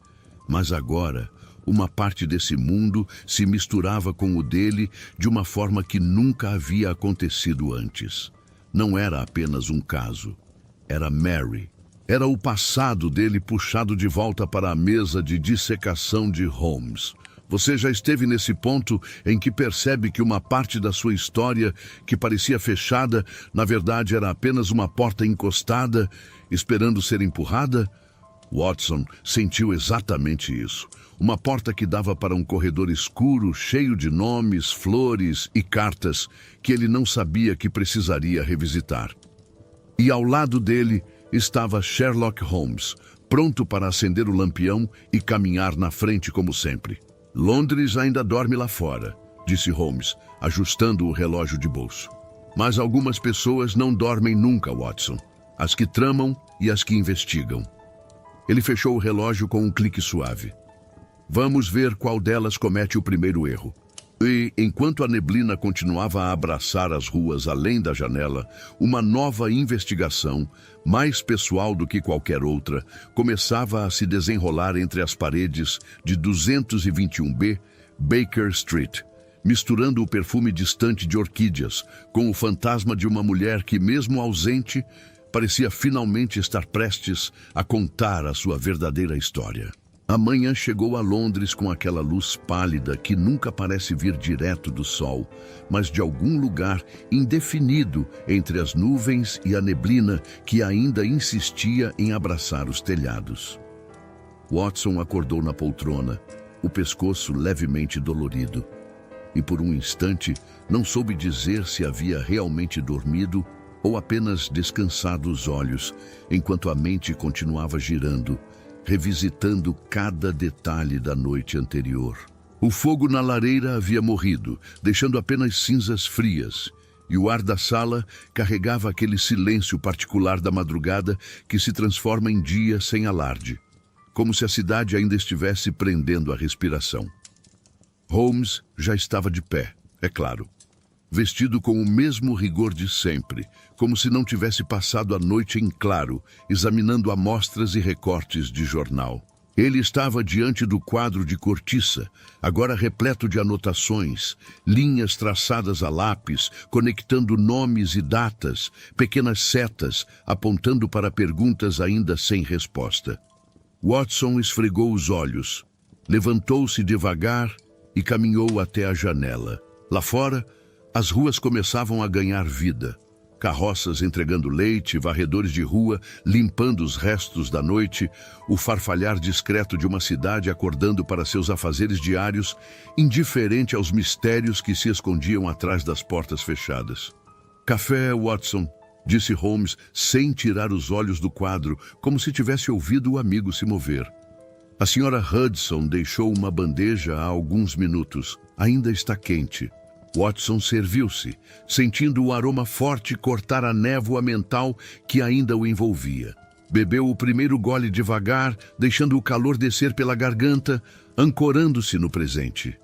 Mas agora, uma parte desse mundo se misturava com o dele de uma forma que nunca havia acontecido antes. Não era apenas um caso. Era Mary. Era o passado dele puxado de volta para a mesa de dissecação de Holmes. Você já esteve nesse ponto em que percebe que uma parte da sua história, que parecia fechada, na verdade era apenas uma porta encostada, esperando ser empurrada? Watson sentiu exatamente isso. Uma porta que dava para um corredor escuro, cheio de nomes, flores e cartas que ele não sabia que precisaria revisitar. E ao lado dele estava Sherlock Holmes, pronto para acender o lampião e caminhar na frente como sempre. Londres ainda dorme lá fora, disse Holmes, ajustando o relógio de bolso. Mas algumas pessoas não dormem nunca, Watson. As que tramam e as que investigam. Ele fechou o relógio com um clique suave. Vamos ver qual delas comete o primeiro erro. E, enquanto a neblina continuava a abraçar as ruas além da janela, uma nova investigação, mais pessoal do que qualquer outra, começava a se desenrolar entre as paredes de 221B Baker Street, misturando o perfume distante de orquídeas com o fantasma de uma mulher que, mesmo ausente, parecia finalmente estar prestes a contar a sua verdadeira história. A manhã chegou a Londres com aquela luz pálida que nunca parece vir direto do sol, mas de algum lugar indefinido entre as nuvens e a neblina que ainda insistia em abraçar os telhados. Watson acordou na poltrona, o pescoço levemente dolorido, e por um instante não soube dizer se havia realmente dormido ou apenas descansado os olhos, enquanto a mente continuava girando, revisitando cada detalhe da noite anterior. O fogo na lareira havia morrido, deixando apenas cinzas frias, e o ar da sala carregava aquele silêncio particular da madrugada que se transforma em dia sem alarde, como se a cidade ainda estivesse prendendo a respiração. Holmes já estava de pé, é claro, vestido com o mesmo rigor de sempre, como se não tivesse passado a noite em claro, examinando amostras e recortes de jornal. Ele estava diante do quadro de cortiça, agora repleto de anotações, linhas traçadas a lápis, conectando nomes e datas, pequenas setas, apontando para perguntas ainda sem resposta. Watson esfregou os olhos, levantou-se devagar e caminhou até a janela. Lá fora, as ruas começavam a ganhar vida. Carroças entregando leite, varredores de rua limpando os restos da noite, o farfalhar discreto de uma cidade acordando para seus afazeres diários, indiferente aos mistérios que se escondiam atrás das portas fechadas. Café, Watson, disse Holmes, sem tirar os olhos do quadro, como se tivesse ouvido o amigo se mover. A senhora Hudson deixou uma bandeja há alguns minutos. Ainda está quente. Watson serviu-se, sentindo o aroma forte cortar a névoa mental que ainda o envolvia. Bebeu o primeiro gole devagar, deixando o calor descer pela garganta, ancorando-se no presente.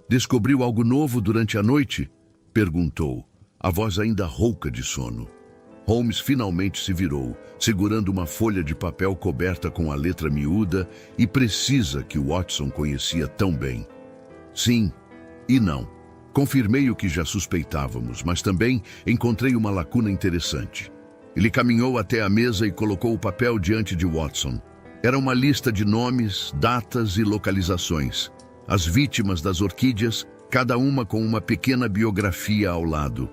Descobriu algo novo durante a noite? Perguntou, a voz ainda rouca de sono. Holmes finalmente se virou, segurando uma folha de papel coberta com a letra miúda e precisa que Watson conhecia tão bem. Sim e não. Confirmei o que já suspeitávamos, mas também encontrei uma lacuna interessante. Ele caminhou até a mesa e colocou o papel diante de Watson. Era uma lista de nomes, datas e localizações. As vítimas das orquídeas, cada uma com uma pequena biografia ao lado.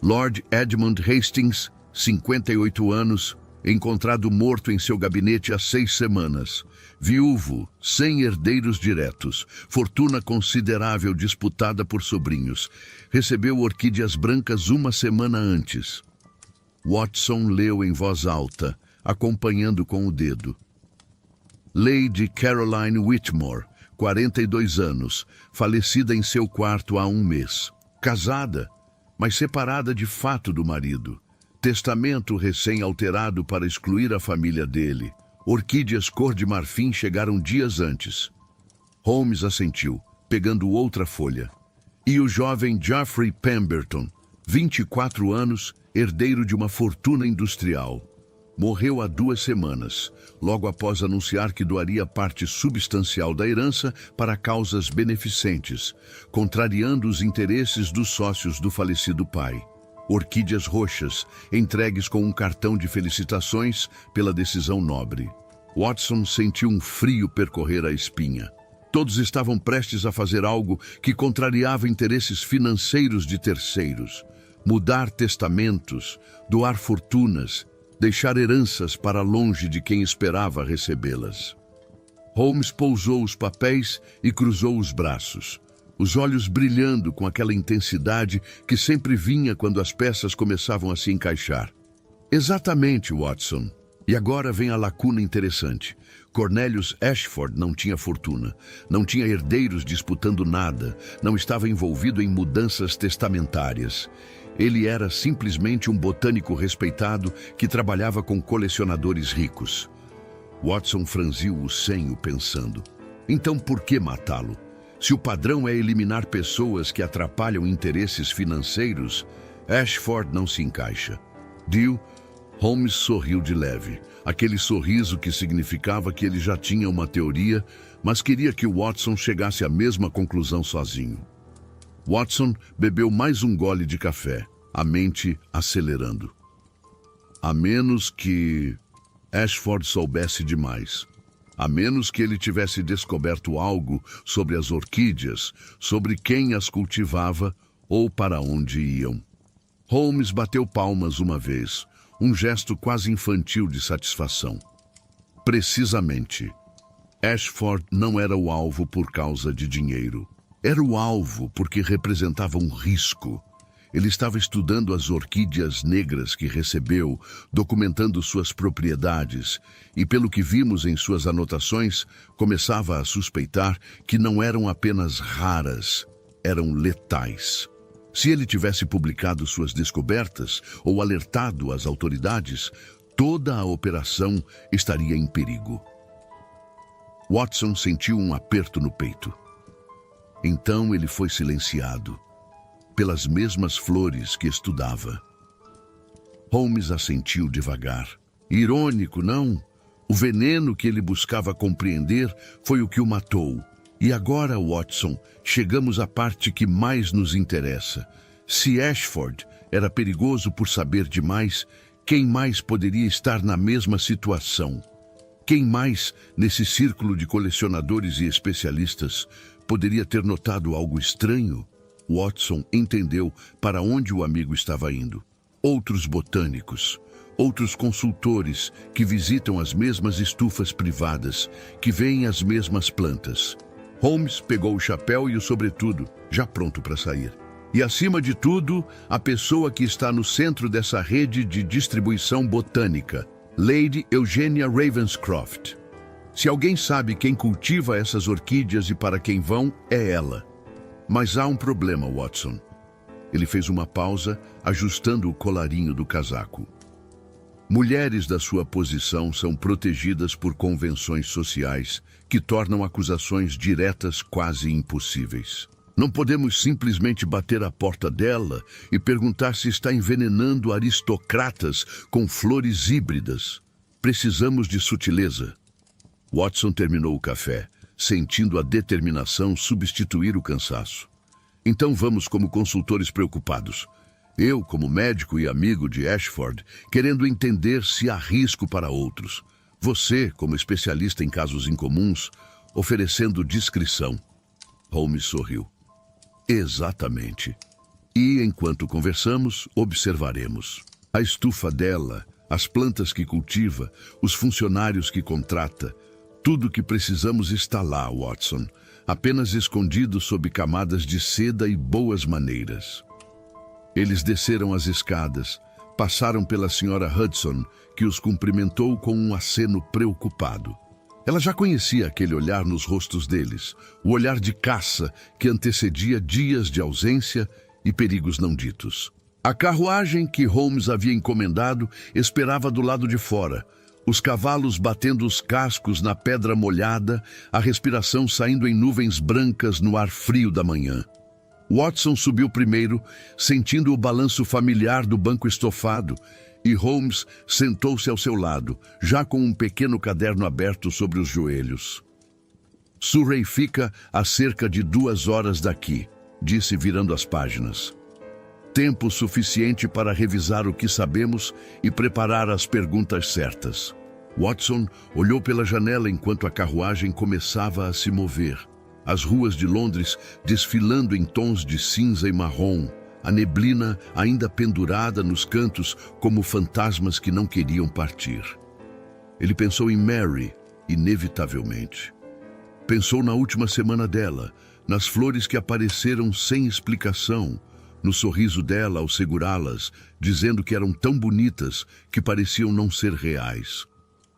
Lord Edmund Hastings, 58 anos, encontrado morto em seu gabinete há 6 semanas. Viúvo, sem herdeiros diretos, fortuna considerável disputada por sobrinhos. Recebeu orquídeas brancas 1 semana antes. Watson leu em voz alta, acompanhando com o dedo. Lady Caroline Whitmore, 42 anos, falecida em seu quarto há 1 mês. Casada, mas separada de fato do marido. Testamento recém-alterado para excluir a família dele. Orquídeas cor de marfim chegaram dias antes. Holmes assentiu, pegando outra folha. E o jovem Geoffrey Pemberton, 24 anos, herdeiro de uma fortuna industrial. Morreu há 2 semanas, logo após anunciar que doaria parte substancial da herança para causas beneficentes, contrariando os interesses dos sócios do falecido pai. Orquídeas roxas, entregues com um cartão de felicitações pela decisão nobre. Watson sentiu um frio percorrer a espinha. Todos estavam prestes a fazer algo que contrariava interesses financeiros de terceiros. Mudar testamentos, doar fortunas, deixar heranças para longe de quem esperava recebê-las. Holmes pousou os papéis e cruzou os braços, os olhos brilhando com aquela intensidade que sempre vinha quando as peças começavam a se encaixar. Exatamente, Watson. E agora vem a lacuna interessante. Cornelius Ashford não tinha fortuna, não tinha herdeiros disputando nada, não estava envolvido em mudanças testamentárias. Ele era simplesmente um botânico respeitado que trabalhava com colecionadores ricos. Watson franziu o senho pensando. Então por que matá-lo? Se o padrão é eliminar pessoas que atrapalham interesses financeiros, Ashford não se encaixa. Deal? Holmes sorriu de leve. Aquele sorriso que significava que ele já tinha uma teoria, mas queria que Watson chegasse à mesma conclusão sozinho. Watson bebeu mais um gole de café, a mente acelerando. A menos que Ashford soubesse demais. A menos que ele tivesse descoberto algo sobre as orquídeas, sobre quem as cultivava ou para onde iam. Holmes bateu palmas uma vez, um gesto quase infantil de satisfação. Precisamente. Ashford não era o alvo por causa de dinheiro. Era o alvo porque representava um risco. Ele estava estudando as orquídeas negras que recebeu, documentando suas propriedades, e pelo que vimos em suas anotações, começava a suspeitar que não eram apenas raras, eram letais. Se ele tivesse publicado suas descobertas ou alertado as autoridades, toda a operação estaria em perigo. Watson sentiu um aperto no peito. Então ele foi silenciado, pelas mesmas flores que estudava. Holmes assentiu devagar. Irônico, não? O veneno que ele buscava compreender foi o que o matou. E agora, Watson, chegamos à parte que mais nos interessa. Se Ashford era perigoso por saber demais, quem mais poderia estar na mesma situação? Quem mais, nesse círculo de colecionadores e especialistas, poderia ter notado algo estranho? Watson entendeu para onde o amigo estava indo. Outros botânicos, outros consultores que visitam as mesmas estufas privadas, que veem as mesmas plantas. Holmes pegou o chapéu e o sobretudo, já pronto para sair. E, acima de tudo, a pessoa que está no centro dessa rede de distribuição botânica, Lady Eugenia Ravenscroft. Se alguém sabe quem cultiva essas orquídeas e para quem vão, é ela. Mas há um problema, Watson. Ele fez uma pausa, ajustando o colarinho do casaco. Mulheres da sua posição são protegidas por convenções sociais que tornam acusações diretas quase impossíveis. Não podemos simplesmente bater à porta dela e perguntar se está envenenando aristocratas com flores híbridas. Precisamos de sutileza. Watson terminou o café, sentindo a determinação substituir o cansaço. Então vamos como consultores preocupados. Eu, como médico e amigo de Ashford, querendo entender se há risco para outros. Você, como especialista em casos incomuns, oferecendo discrição. Holmes sorriu. Exatamente. E, enquanto conversamos, observaremos. A estufa dela, as plantas que cultiva, os funcionários que contrata. Tudo o que precisamos está lá, Watson, apenas escondido sob camadas de seda e boas maneiras. Eles desceram as escadas, passaram pela Sra. Hudson, que os cumprimentou com um aceno preocupado. Ela já conhecia aquele olhar nos rostos deles, o olhar de caça que antecedia dias de ausência e perigos não ditos. A carruagem que Holmes havia encomendado esperava do lado de fora, os cavalos batendo os cascos na pedra molhada, a respiração saindo em nuvens brancas no ar frio da manhã. Watson subiu primeiro, sentindo o balanço familiar do banco estofado, e Holmes sentou-se ao seu lado, já com um pequeno caderno aberto sobre os joelhos. Surrey fica a cerca de 2 horas daqui, disse virando as páginas. Tempo suficiente para revisar o que sabemos e preparar as perguntas certas. Watson olhou pela janela enquanto a carruagem começava a se mover. As ruas de Londres desfilando em tons de cinza e marrom, a neblina ainda pendurada nos cantos como fantasmas que não queriam partir. Ele pensou em Mary, inevitavelmente. Pensou na última semana dela, nas flores que apareceram sem explicação, no sorriso dela ao segurá-las, dizendo que eram tão bonitas que pareciam não ser reais.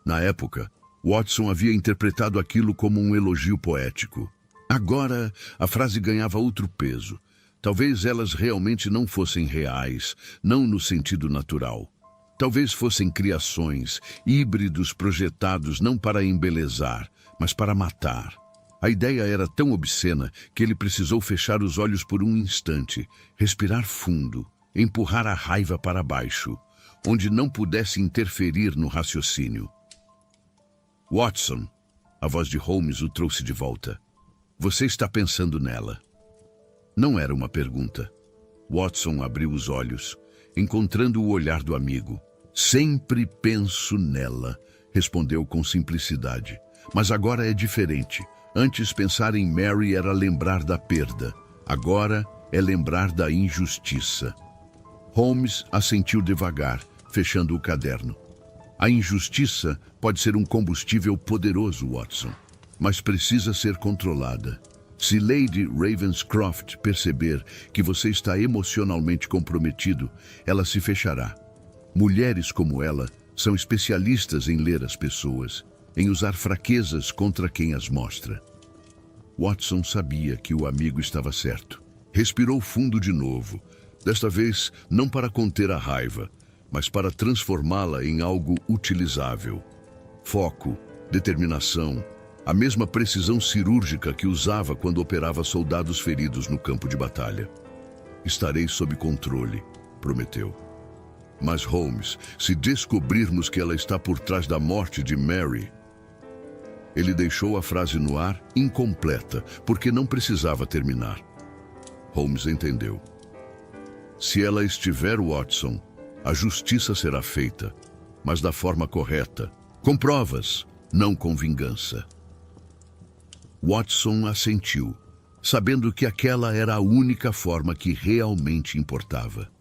Na época, Watson havia interpretado aquilo como um elogio poético. Agora, a frase ganhava outro peso. Talvez elas realmente não fossem reais, não no sentido natural. Talvez fossem criações, híbridos projetados não para embelezar, mas para matar. A ideia era tão obscena que ele precisou fechar os olhos por um instante, respirar fundo, empurrar a raiva para baixo, onde não pudesse interferir no raciocínio. Watson, a voz de Holmes o trouxe de volta. Você está pensando nela? Não era uma pergunta. Watson abriu os olhos, encontrando o olhar do amigo. Sempre penso nela, respondeu com simplicidade. Mas agora é diferente. Antes pensar em Mary era lembrar da perda. Agora é lembrar da injustiça. Holmes assentiu devagar, fechando o caderno. A injustiça pode ser um combustível poderoso, Watson, mas precisa ser controlada. Se Lady Ravenscroft perceber que você está emocionalmente comprometido, ela se fechará. Mulheres como ela são especialistas em ler as pessoas, em usar fraquezas contra quem as mostra. Watson sabia que o amigo estava certo. Respirou fundo de novo, desta vez não para conter a raiva, mas para transformá-la em algo utilizável. Foco, determinação, a mesma precisão cirúrgica que usava quando operava soldados feridos no campo de batalha. Estarei sob controle, prometeu. Mas Holmes, se descobrirmos que ela está por trás da morte de Mary... Ele deixou a frase no ar, incompleta, porque não precisava terminar. Holmes entendeu. Se ela estiver, Watson, a justiça será feita, mas da forma correta, com provas, não com vingança. Watson assentiu, sabendo que aquela era a única forma que realmente importava.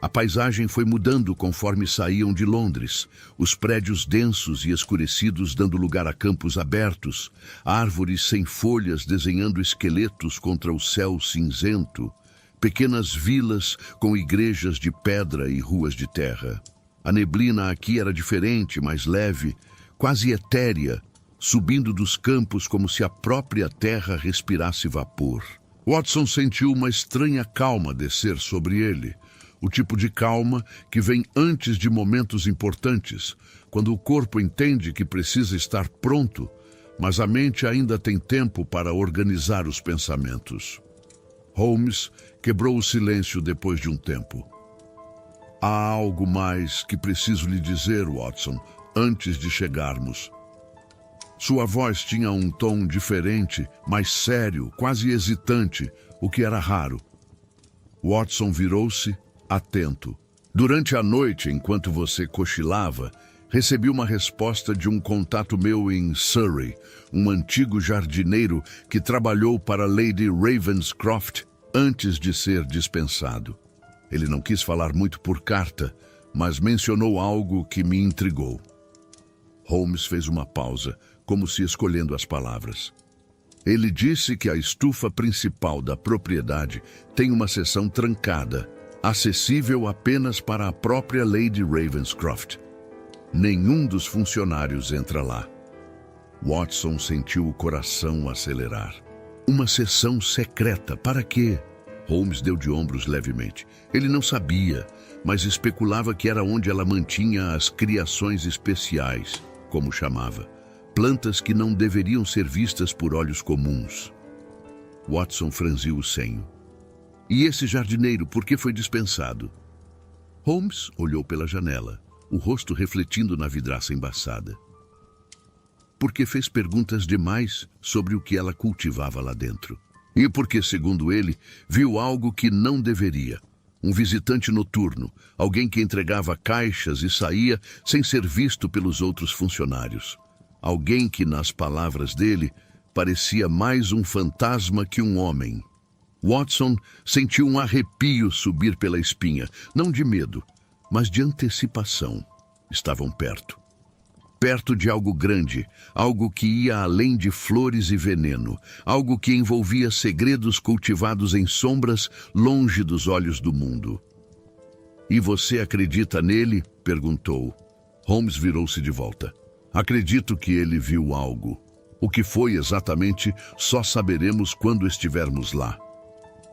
A paisagem foi mudando conforme saíam de Londres, os prédios densos e escurecidos dando lugar a campos abertos, árvores sem folhas desenhando esqueletos contra o céu cinzento, pequenas vilas com igrejas de pedra e ruas de terra. A neblina aqui era diferente, mais leve, quase etérea, subindo dos campos como se a própria terra respirasse vapor. Watson sentiu uma estranha calma descer sobre ele, o tipo de calma que vem antes de momentos importantes, quando o corpo entende que precisa estar pronto, mas a mente ainda tem tempo para organizar os pensamentos. Holmes quebrou o silêncio depois de um tempo. Há algo mais que preciso lhe dizer, Watson, antes de chegarmos. Sua voz tinha um tom diferente, mais sério, quase hesitante, o que era raro. Watson virou-se, atento. Durante a noite, enquanto você cochilava, recebi uma resposta de um contato meu em Surrey, um antigo jardineiro que trabalhou para Lady Ravenscroft antes de ser dispensado. Ele não quis falar muito por carta, mas mencionou algo que me intrigou. Holmes fez uma pausa, como se escolhendo as palavras. Ele disse que a estufa principal da propriedade tem uma seção trancada, acessível apenas para a própria Lady Ravenscroft. Nenhum dos funcionários entra lá. Watson sentiu o coração acelerar. Uma seção secreta, para quê? Holmes deu de ombros levemente. Ele não sabia, mas especulava que era onde ela mantinha as criações especiais, como chamava. Plantas que não deveriam ser vistas por olhos comuns. Watson franziu o senho. E esse jardineiro, por que foi dispensado? Holmes olhou pela janela, o rosto refletindo na vidraça embaçada. Porque fez perguntas demais sobre o que ela cultivava lá dentro. E porque, segundo ele, viu algo que não deveria. Um visitante noturno, alguém que entregava caixas e saía sem ser visto pelos outros funcionários. Alguém que, nas palavras dele, parecia mais um fantasma que um homem. Watson sentiu um arrepio subir pela espinha, não de medo, mas de antecipação. Estavam perto. Perto de algo grande, algo que ia além de flores e veneno, algo que envolvia segredos cultivados em sombras longe dos olhos do mundo. E você acredita nele? Perguntou. Holmes virou-se de volta. Acredito que ele viu algo. O que foi exatamente, só saberemos quando estivermos lá.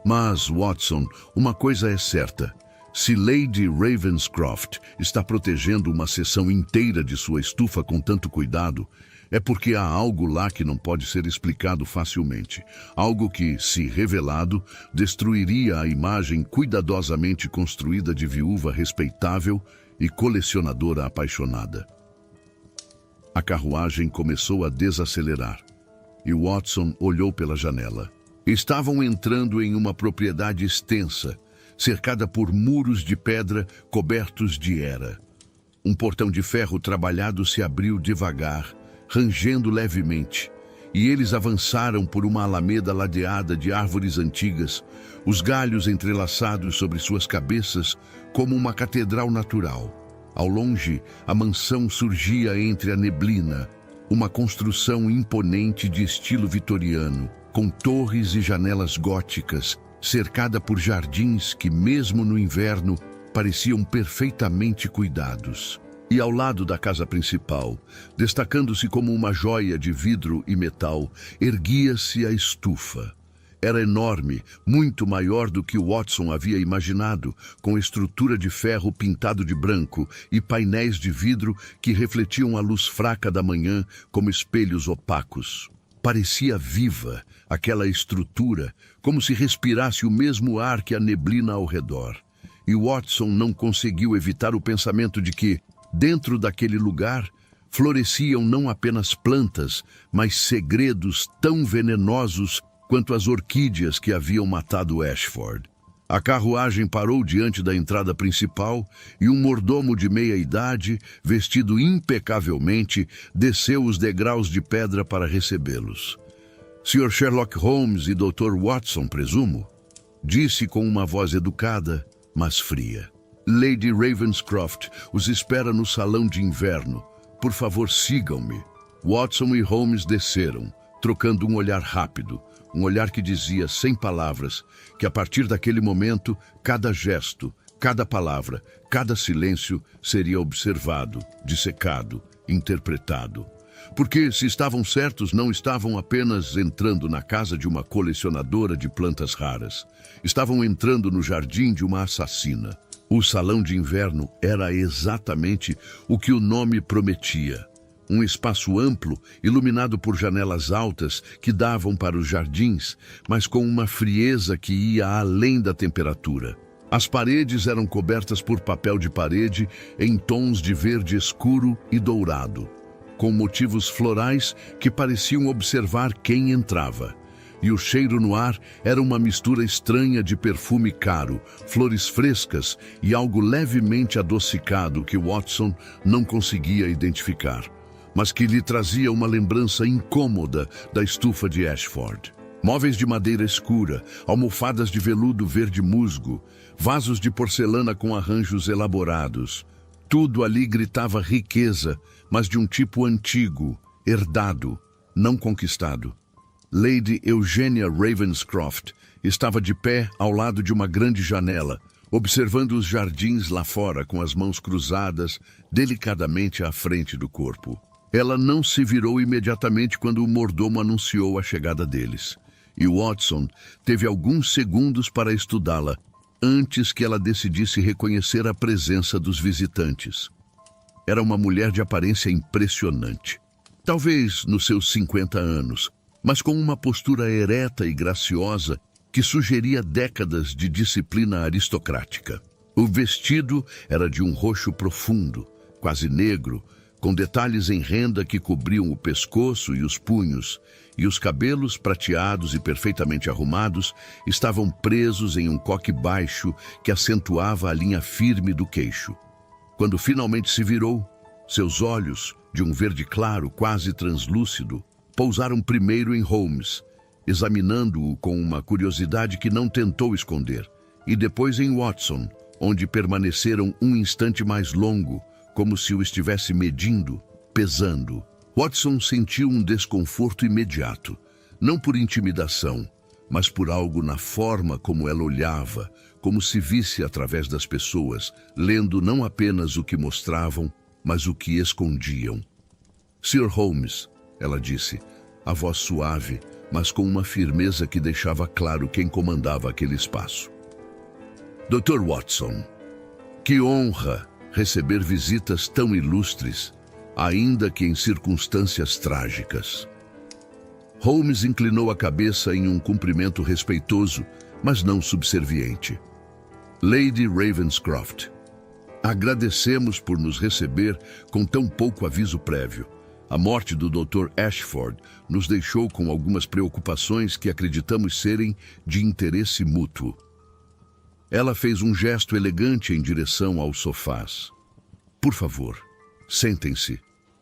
Mas, Watson, uma coisa é certa. Se Lady Ravenscroft está protegendo uma seção inteira de sua estufa com tanto cuidado, é porque há algo lá que não pode ser explicado facilmente. Algo que, se revelado, destruiria a imagem cuidadosamente construída de viúva respeitável e colecionadora apaixonada. A carruagem começou a desacelerar e Watson olhou pela janela. Estavam entrando em uma propriedade extensa, cercada por muros de pedra cobertos de era. Um portão de ferro trabalhado se abriu devagar, rangendo levemente, e eles avançaram por uma alameda ladeada de árvores antigas, os galhos entrelaçados sobre suas cabeças como uma catedral natural. Ao longe, a mansão surgia entre a neblina, uma construção imponente de estilo vitoriano, com torres e janelas góticas, cercada por jardins que, mesmo no inverno, pareciam perfeitamente cuidados. E ao lado da casa principal, destacando-se como uma joia de vidro e metal, erguia-se a estufa. Era enorme, muito maior do que Watson havia imaginado, com estrutura de ferro pintado de branco e painéis de vidro que refletiam a luz fraca da manhã como espelhos opacos. Parecia viva, aquela estrutura, como se respirasse o mesmo ar que a neblina ao redor. E Watson não conseguiu evitar o pensamento de que, dentro daquele lugar, floresciam não apenas plantas, mas segredos tão venenosos quanto as orquídeas que haviam matado Ashford. A carruagem parou diante da entrada principal e um mordomo de meia-idade, vestido impecavelmente, desceu os degraus de pedra para recebê-los. Sr. Sherlock Holmes e Dr. Watson, presumo? Disse com uma voz educada, mas fria. Lady Ravenscroft os espera no salão de inverno. Por favor, sigam-me. Watson e Holmes desceram, trocando um olhar rápido. Um olhar que dizia, sem palavras, que a partir daquele momento, cada gesto, cada palavra, cada silêncio seria observado, dissecado, interpretado. Porque, se estavam certos, não estavam apenas entrando na casa de uma colecionadora de plantas raras. Estavam entrando no jardim de uma assassina. O salão de inverno era exatamente o que o nome prometia. Um espaço amplo, iluminado por janelas altas que davam para os jardins, mas com uma frieza que ia além da temperatura. As paredes eram cobertas por papel de parede em tons de verde escuro e dourado, com motivos florais que pareciam observar quem entrava. E o cheiro no ar era uma mistura estranha de perfume caro, flores frescas e algo levemente adocicado que Watson não conseguia identificar, mas que lhe trazia uma lembrança incômoda da estufa de Ashford. Móveis de madeira escura, almofadas de veludo verde musgo, vasos de porcelana com arranjos elaborados. Tudo ali gritava riqueza, mas de um tipo antigo, herdado, não conquistado. Lady Eugenia Ravenscroft estava de pé ao lado de uma grande janela, observando os jardins lá fora com as mãos cruzadas delicadamente à frente do corpo. Ela não se virou imediatamente quando o mordomo anunciou a chegada deles, e Watson teve alguns segundos para estudá-la antes que ela decidisse reconhecer a presença dos visitantes. Era uma mulher de aparência impressionante, talvez nos seus 50 anos, mas com uma postura ereta e graciosa que sugeria décadas de disciplina aristocrática. O vestido era de um roxo profundo, quase negro, com detalhes em renda que cobriam o pescoço e os punhos, e os cabelos, prateados e perfeitamente arrumados, estavam presos em um coque baixo que acentuava a linha firme do queixo. Quando finalmente se virou, seus olhos, de um verde claro quase translúcido, pousaram primeiro em Holmes, examinando-o com uma curiosidade que não tentou esconder, e depois em Watson, onde permaneceram um instante mais longo, como se o estivesse medindo, pesando. Watson sentiu um desconforto imediato, não por intimidação, mas por algo na forma como ela olhava, como se visse através das pessoas, lendo não apenas o que mostravam, mas o que escondiam. Sir Holmes, ela disse, a voz suave, mas com uma firmeza que deixava claro quem comandava aquele espaço. Dr. Watson, que honra receber visitas tão ilustres, ainda que em circunstâncias trágicas. Holmes inclinou a cabeça em um cumprimento respeitoso, mas não subserviente. Lady Ravenscroft, agradecemos por nos receber com tão pouco aviso prévio. A morte do Dr. Ashford nos deixou com algumas preocupações que acreditamos serem de interesse mútuo. Ela fez um gesto elegante em direção aos sofás. Por favor, sentem-se.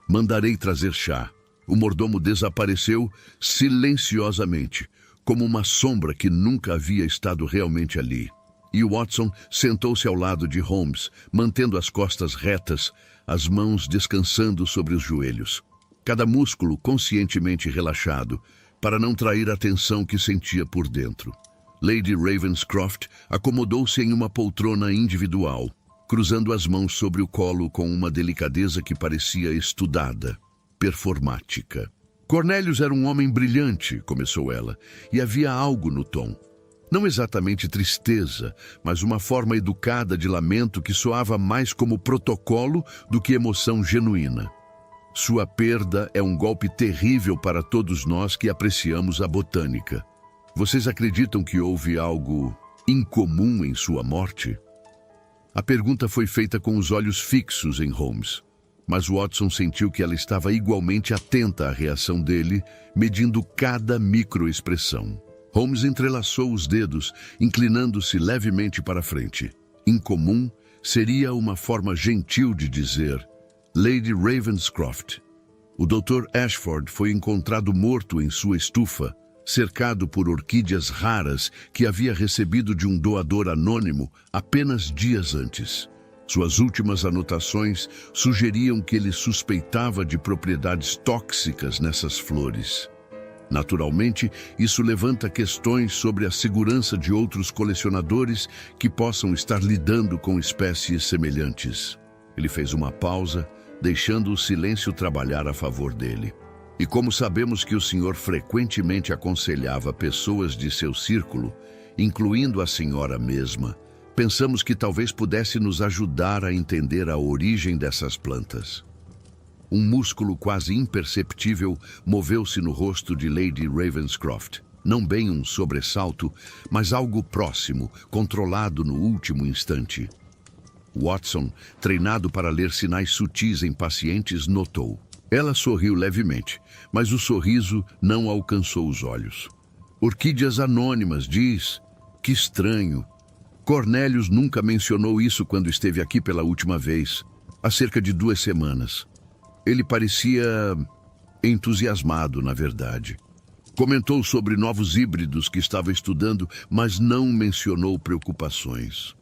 Mandarei trazer chá. O mordomo desapareceu silenciosamente, como uma sombra que nunca havia estado realmente ali. E Watson sentou-se ao lado de Holmes, mantendo as costas retas, as mãos descansando sobre os joelhos. Cada músculo conscientemente relaxado, para não trair a tensão que sentia por dentro. Lady Ravenscroft acomodou-se em uma poltrona individual, cruzando as mãos sobre o colo com uma delicadeza que parecia estudada, performática. Cornelius era um homem brilhante, começou ela, e havia algo no tom. Não exatamente tristeza, mas uma forma educada de lamento que soava mais como protocolo do que emoção genuína. Sua perda é um golpe terrível para todos nós que apreciamos a botânica. Vocês acreditam que houve algo incomum em sua morte? A pergunta foi feita com os olhos fixos em Holmes, mas Watson sentiu que ela estava igualmente atenta à reação dele, medindo cada microexpressão. Holmes entrelaçou os dedos, inclinando-se levemente para frente. Incomum seria uma forma gentil de dizer: Lady Ravenscroft, o Dr. Ashford foi encontrado morto em sua estufa, cercado por orquídeas raras que havia recebido de um doador anônimo apenas dias antes. Suas últimas anotações sugeriam que ele suspeitava de propriedades tóxicas nessas flores. Naturalmente, isso levanta questões sobre a segurança de outros colecionadores que possam estar lidando com espécies semelhantes. Ele fez uma pausa, deixando o silêncio trabalhar a favor dele. E como sabemos que o senhor frequentemente aconselhava pessoas de seu círculo, incluindo a senhora mesma, pensamos que talvez pudesse nos ajudar a entender a origem dessas plantas. Um músculo quase imperceptível moveu-se no rosto de Lady Ravenscroft. Não bem um sobressalto, mas algo próximo, controlado no último instante. Watson, treinado para ler sinais sutis em pacientes, notou. Ela sorriu levemente, mas o sorriso não alcançou os olhos. Orquídeas anônimas, diz. Que estranho. Cornélius nunca mencionou isso quando esteve aqui pela última vez, há cerca de 2 semanas. Ele parecia entusiasmado, na verdade. Comentou sobre novos híbridos que estava estudando, mas não mencionou preocupações.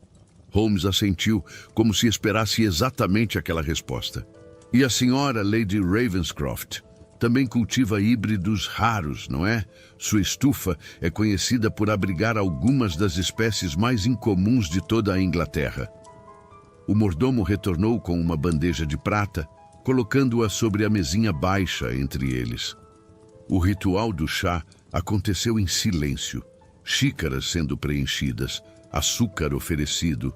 Holmes assentiu, como se esperasse exatamente aquela resposta. E a senhora Lady Ravenscroft também cultiva híbridos raros, não é? Sua estufa é conhecida por abrigar algumas das espécies mais incomuns de toda a Inglaterra. O mordomo retornou com uma bandeja de prata, colocando-a sobre a mesinha baixa entre eles. O ritual do chá aconteceu em silêncio, xícaras sendo preenchidas, açúcar oferecido,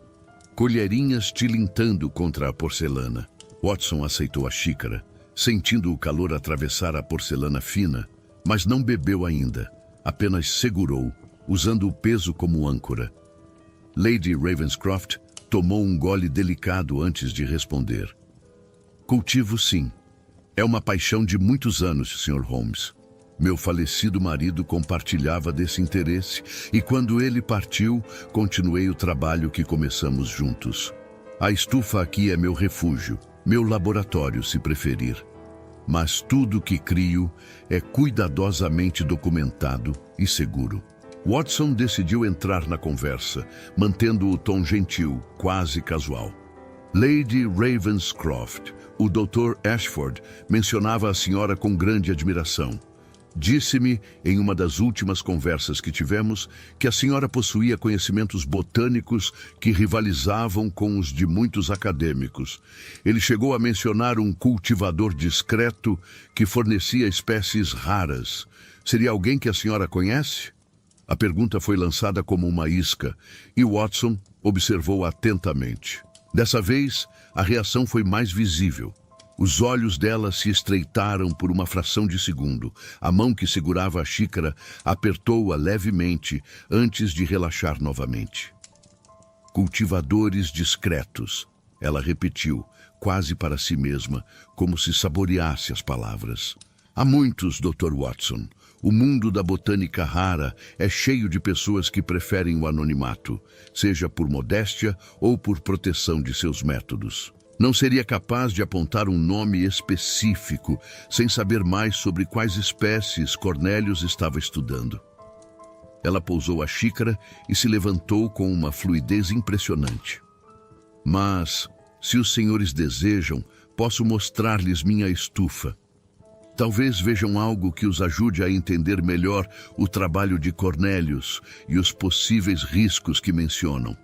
colherinhas tilintando contra a porcelana. Watson aceitou a xícara, sentindo o calor atravessar a porcelana fina, mas não bebeu ainda, apenas segurou, usando o peso como âncora. Lady Ravenscroft tomou um gole delicado antes de responder. Cultivo, sim. É uma paixão de muitos anos, Sr. Holmes. Meu falecido marido compartilhava desse interesse e quando ele partiu, continuei o trabalho que começamos juntos. A estufa aqui é meu refúgio, meu laboratório, se preferir. Mas tudo que crio é cuidadosamente documentado e seguro. Watson decidiu entrar na conversa, mantendo o tom gentil, quase casual. Lady Ravenscroft, o Dr. Ashford, mencionava a senhora com grande admiração. Disse-me, em uma das últimas conversas que tivemos, que a senhora possuía conhecimentos botânicos que rivalizavam com os de muitos acadêmicos. Ele chegou a mencionar um cultivador discreto que fornecia espécies raras. Seria alguém que a senhora conhece? A pergunta foi lançada como uma isca, e Watson observou atentamente. Dessa vez, a reação foi mais visível. Os olhos dela se estreitaram por uma fração de segundo. A mão que segurava a xícara apertou-a levemente antes de relaxar novamente. Cultivadores discretos, ela repetiu, quase para si mesma, como se saboreasse as palavras. Há muitos, Dr. Watson. O mundo da botânica rara é cheio de pessoas que preferem o anonimato, seja por modéstia ou por proteção de seus métodos. Não seria capaz de apontar um nome específico, sem saber mais sobre quais espécies Cornélius estava estudando. Ela pousou a xícara e se levantou com uma fluidez impressionante. Mas, se os senhores desejam, posso mostrar-lhes minha estufa. Talvez vejam algo que os ajude a entender melhor o trabalho de Cornélius e os possíveis riscos que mencionam.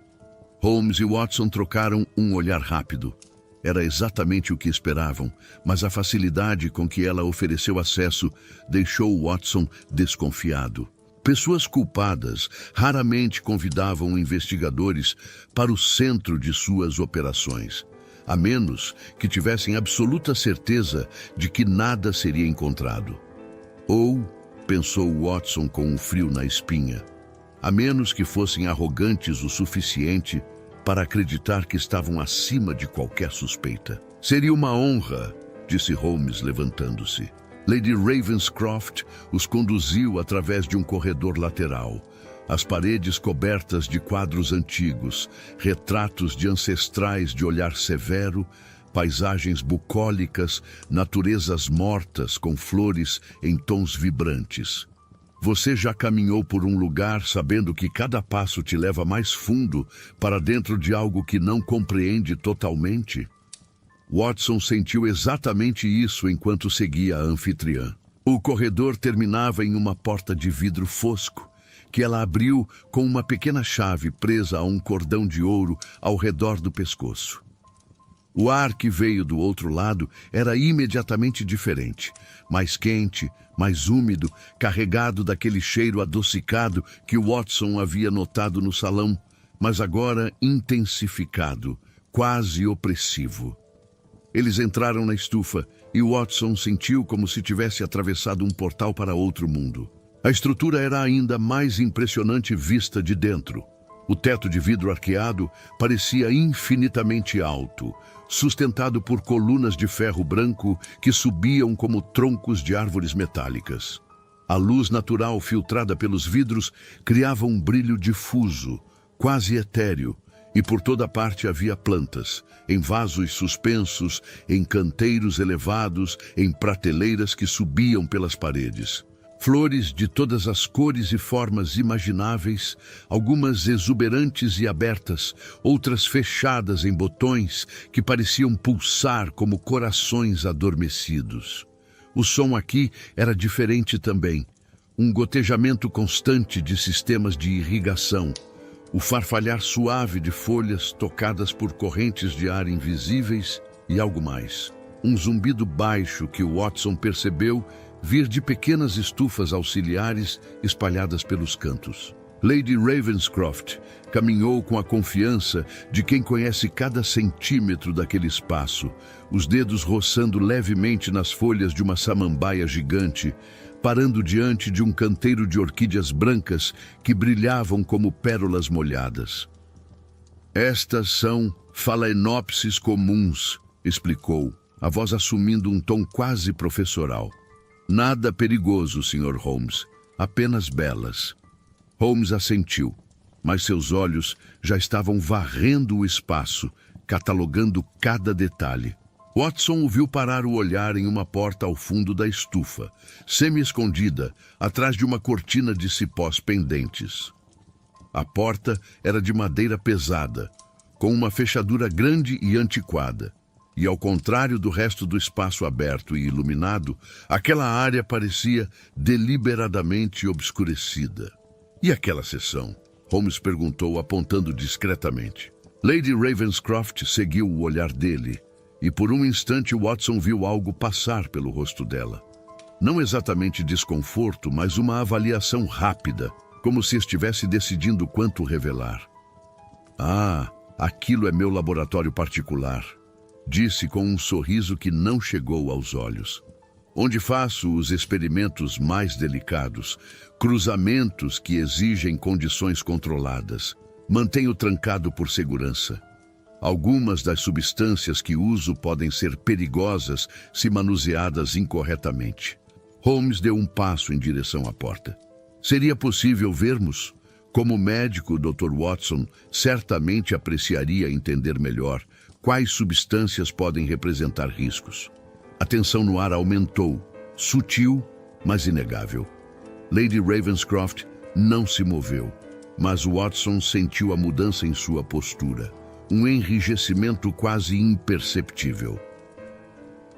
Holmes e Watson trocaram um olhar rápido. Era exatamente o que esperavam, mas a facilidade com que ela ofereceu acesso deixou Watson desconfiado. Pessoas culpadas raramente convidavam investigadores para o centro de suas operações, a menos que tivessem absoluta certeza de que nada seria encontrado. Ou, pensou Watson com um frio na espinha, a menos que fossem arrogantes o suficiente para acreditar que estavam acima de qualquer suspeita. Seria uma honra, disse Holmes, levantando-se. Lady Ravenscroft os conduziu através de um corredor lateral. As paredes cobertas de quadros antigos, retratos de ancestrais de olhar severo, paisagens bucólicas, naturezas mortas com flores em tons vibrantes. Você já caminhou por um lugar sabendo que cada passo te leva mais fundo para dentro de algo que não compreende totalmente? Watson sentiu exatamente isso enquanto seguia a anfitriã. O corredor terminava em uma porta de vidro fosco, que ela abriu com uma pequena chave presa a um cordão de ouro ao redor do pescoço. O ar que veio do outro lado era imediatamente diferente, mais quente, mais úmido, carregado daquele cheiro adocicado que Watson havia notado no salão, mas agora intensificado, quase opressivo. Eles entraram na estufa e Watson sentiu como se tivesse atravessado um portal para outro mundo. A estrutura era ainda mais impressionante vista de dentro. O teto de vidro arqueado parecia infinitamente alto, sustentado por colunas de ferro branco que subiam como troncos de árvores metálicas. A luz natural filtrada pelos vidros criava um brilho difuso, quase etéreo, e por toda parte havia plantas, em vasos suspensos, em canteiros elevados, em prateleiras que subiam pelas paredes. Flores de todas as cores e formas imagináveis, algumas exuberantes e abertas, outras fechadas em botões que pareciam pulsar como corações adormecidos. O som aqui era diferente também, um gotejamento constante de sistemas de irrigação, o farfalhar suave de folhas tocadas por correntes de ar invisíveis e algo mais. Um zumbido baixo que Watson percebeu vir de pequenas estufas auxiliares espalhadas pelos cantos. Lady Ravenscroft caminhou com a confiança de quem conhece cada centímetro daquele espaço, os dedos roçando levemente nas folhas de uma samambaia gigante, parando diante de um canteiro de orquídeas brancas que brilhavam como pérolas molhadas. Estas são phalaenopsis comuns, explicou, a voz assumindo um tom quase professoral. Nada perigoso, Sr. Holmes, apenas belas. Holmes assentiu, mas seus olhos já estavam varrendo o espaço, catalogando cada detalhe. Watson o viu parar o olhar em uma porta ao fundo da estufa, semi-escondida, atrás de uma cortina de cipós pendentes. A porta era de madeira pesada, com uma fechadura grande e antiquada. E ao contrário do resto do espaço aberto e iluminado, aquela área parecia deliberadamente obscurecida. E aquela seção? Holmes perguntou, apontando discretamente. Lady Ravenscroft seguiu o olhar dele, e por um instante Watson viu algo passar pelo rosto dela. Não exatamente desconforto, mas uma avaliação rápida, como se estivesse decidindo quanto revelar. Ah, aquilo é meu laboratório particular, disse com um sorriso que não chegou aos olhos. Onde faço os experimentos mais delicados, cruzamentos que exigem condições controladas. Mantenho trancado por segurança. Algumas das substâncias que uso podem ser perigosas se manuseadas incorretamente. Holmes deu um passo em direção à porta. Seria possível vermos? Como médico, Dr. Watson certamente apreciaria entender melhor quais substâncias podem representar riscos. A tensão no ar aumentou, sutil, mas inegável. Lady Ravenscroft não se moveu, mas Watson sentiu a mudança em sua postura, um enrijecimento quase imperceptível.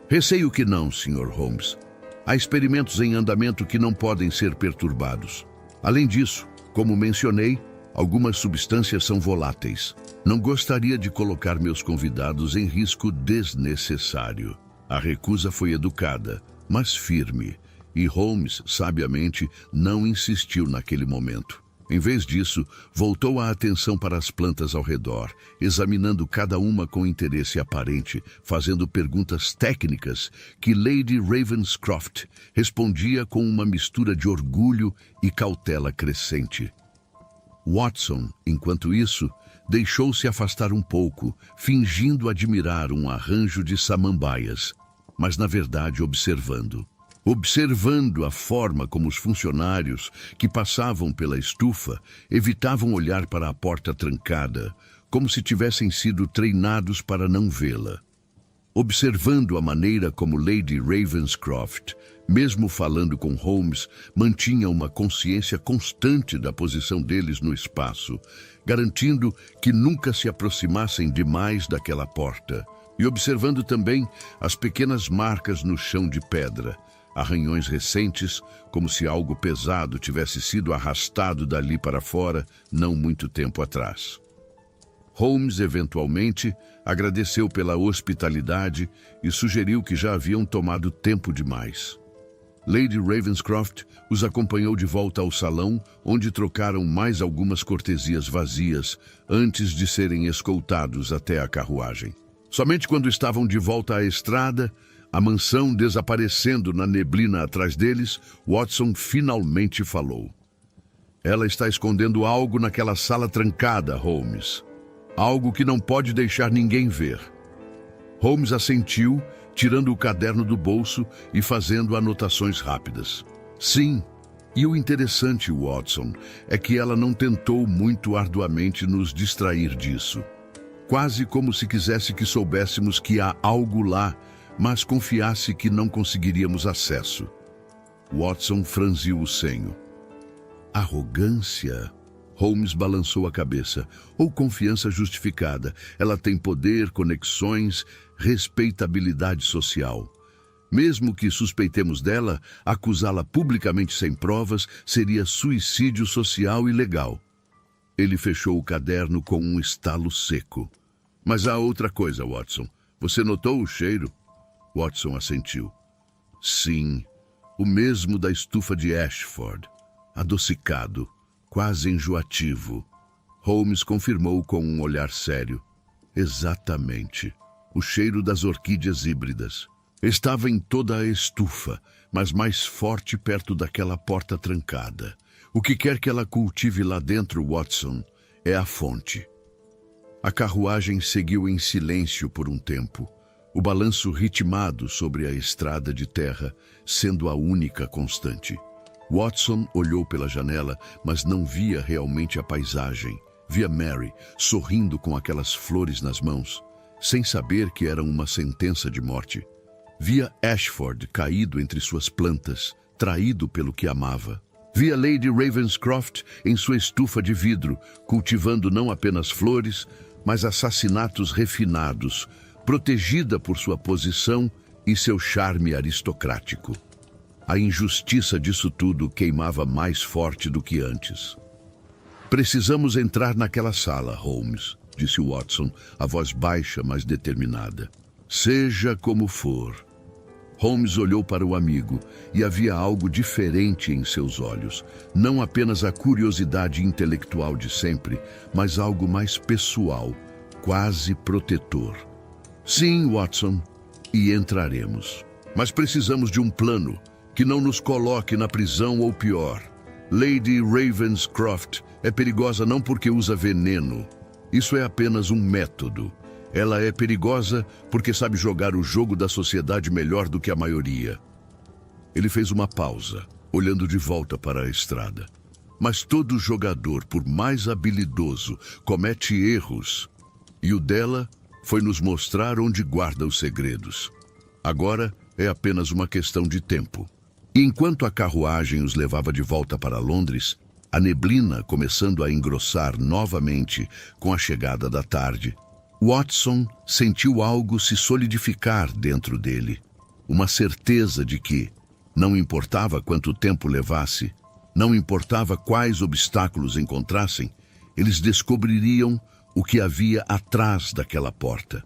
Receio que não, Sr. Holmes. Há experimentos em andamento que não podem ser perturbados. Além disso, como mencionei, algumas substâncias são voláteis. Não gostaria de colocar meus convidados em risco desnecessário. A recusa foi educada, mas firme, e Holmes, sabiamente, não insistiu naquele momento. Em vez disso, voltou a atenção para as plantas ao redor, examinando cada uma com interesse aparente, fazendo perguntas técnicas que Lady Ravenscroft respondia com uma mistura de orgulho e cautela crescente. Watson, enquanto isso, deixou-se afastar um pouco, fingindo admirar um arranjo de samambaias, mas na verdade observando a forma como os funcionários que passavam pela estufa evitavam olhar para a porta trancada, como se tivessem sido treinados para não vê-la. Observando a maneira como Lady Ravenscroft, mesmo falando com Holmes, mantinha uma consciência constante da posição deles no espaço, garantindo que nunca se aproximassem demais daquela porta, e observando também as pequenas marcas no chão de pedra, arranhões recentes, como se algo pesado tivesse sido arrastado dali para fora não muito tempo atrás. Holmes, eventualmente, agradeceu pela hospitalidade e sugeriu que já haviam tomado tempo demais. Lady Ravenscroft os acompanhou de volta ao salão, onde trocaram mais algumas cortesias vazias antes de serem escoltados até a carruagem. Somente quando estavam de volta à estrada, a mansão desaparecendo na neblina atrás deles, Watson finalmente falou. Ela está escondendo algo naquela sala trancada, Holmes. Algo que não pode deixar ninguém ver. Holmes assentiu, tirando o caderno do bolso e fazendo anotações rápidas. Sim, e o interessante, Watson, é que ela não tentou muito arduamente nos distrair disso. Quase como se quisesse que soubéssemos que há algo lá, mas confiasse que não conseguiríamos acesso. Watson franziu o senho. Arrogância? Holmes balançou a cabeça. Ou confiança justificada. Ela tem poder, conexões, respeitabilidade social. Mesmo que suspeitemos dela, acusá-la publicamente sem provas seria suicídio social e legal. Ele fechou o caderno com um estalo seco. Mas há outra coisa, Watson. Você notou o cheiro? Watson assentiu. Sim, o mesmo da estufa de Ashford. Adocicado, quase enjoativo. Holmes confirmou com um olhar sério. Exatamente. O cheiro das orquídeas híbridas. Estava em toda a estufa, mas mais forte perto daquela porta trancada. O que quer que ela cultive lá dentro, Watson, é a fonte. A carruagem seguiu em silêncio por um tempo, o balanço ritmado sobre a estrada de terra, sendo a única constante. Watson olhou pela janela, mas não via realmente a paisagem. Via Mary, sorrindo com aquelas flores nas mãos, sem saber que eram uma sentença de morte. Via Ashford caído entre suas plantas, traído pelo que amava. Via Lady Ravenscroft em sua estufa de vidro, cultivando não apenas flores, mas assassinatos refinados, protegida por sua posição e seu charme aristocrático. A injustiça disso tudo queimava mais forte do que antes. Precisamos entrar naquela sala, Holmes, disse Watson, a voz baixa, mas determinada. Seja como for. Holmes olhou para o amigo e havia algo diferente em seus olhos. Não apenas a curiosidade intelectual de sempre, mas algo mais pessoal, quase protetor. Sim, Watson, e entraremos. Mas precisamos de um plano que não nos coloque na prisão ou pior. Lady Ravenscroft é perigosa não porque usa veneno. Isso é apenas um método. Ela é perigosa porque sabe jogar o jogo da sociedade melhor do que a maioria. Ele fez uma pausa, olhando de volta para a estrada. Mas todo jogador, por mais habilidoso, comete erros. E o dela foi nos mostrar onde guarda os segredos. Agora é apenas uma questão de tempo. E enquanto a carruagem os levava de volta para Londres, a neblina começando a engrossar novamente com a chegada da tarde, Watson sentiu algo se solidificar dentro dele. Uma certeza de que, não importava quanto tempo levasse, não importava quais obstáculos encontrassem, eles descobririam o que havia atrás daquela porta.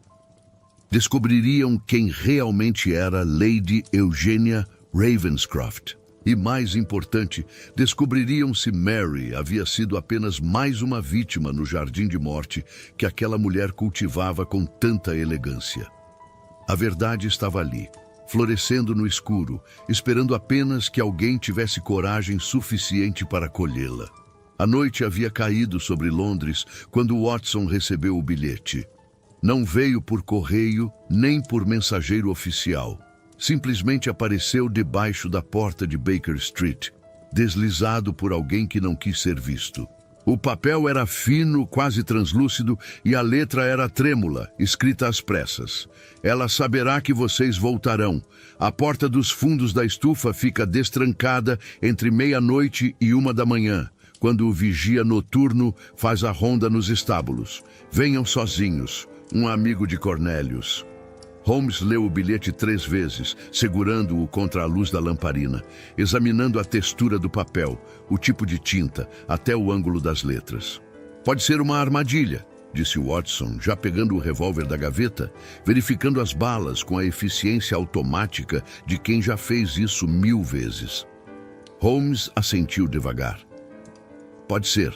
Descobririam quem realmente era Lady Eugênia Ravenscroft. E, mais importante, descobririam se Mary havia sido apenas mais uma vítima no jardim de morte que aquela mulher cultivava com tanta elegância. A verdade estava ali, florescendo no escuro, esperando apenas que alguém tivesse coragem suficiente para colhê-la. A noite havia caído sobre Londres quando Watson recebeu o bilhete. Não veio por correio nem por mensageiro oficial. Simplesmente apareceu debaixo da porta de Baker Street, deslizado por alguém que não quis ser visto. O papel era fino, quase translúcido, e a letra era trêmula, escrita às pressas. Ela saberá que vocês voltarão. A porta dos fundos da estufa fica destrancada entre meia-noite e 1 da manhã, quando o vigia noturno faz a ronda nos estábulos. Venham sozinhos, um amigo de Cornélius. Holmes leu o bilhete 3 vezes, segurando-o contra a luz da lamparina, examinando a textura do papel, o tipo de tinta, até o ângulo das letras. Pode ser uma armadilha, disse Watson, já pegando o revólver da gaveta, verificando as balas com a eficiência automática de quem já fez isso 1000 vezes. Holmes assentiu devagar. Pode ser.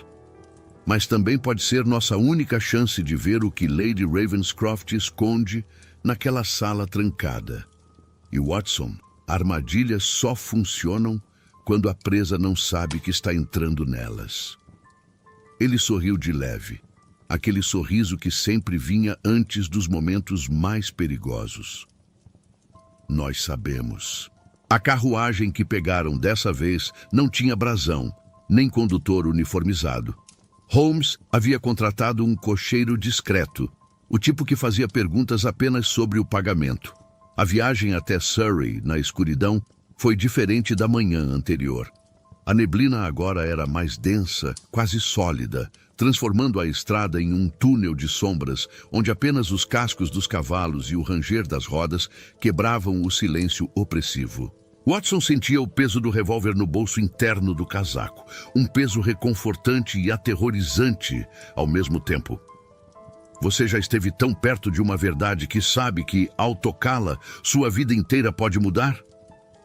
mas também pode ser nossa única chance de ver o que Lady Ravenscroft esconde naquela sala trancada. E Watson, armadilhas só funcionam quando a presa não sabe que está entrando nelas. Ele sorriu de leve, aquele sorriso que sempre vinha antes dos momentos mais perigosos. Nós sabemos. A carruagem que pegaram dessa vez não tinha brasão, nem condutor uniformizado. Holmes havia contratado um cocheiro discreto, o tipo que fazia perguntas apenas sobre o pagamento. A viagem até Surrey, na escuridão, foi diferente da manhã anterior. A neblina agora era mais densa, quase sólida, transformando a estrada em um túnel de sombras, onde apenas os cascos dos cavalos e o ranger das rodas quebravam o silêncio opressivo. Watson sentia o peso do revólver no bolso interno do casaco, um peso reconfortante e aterrorizante ao mesmo tempo. Você já esteve tão perto de uma verdade que sabe que, ao tocá-la, sua vida inteira pode mudar?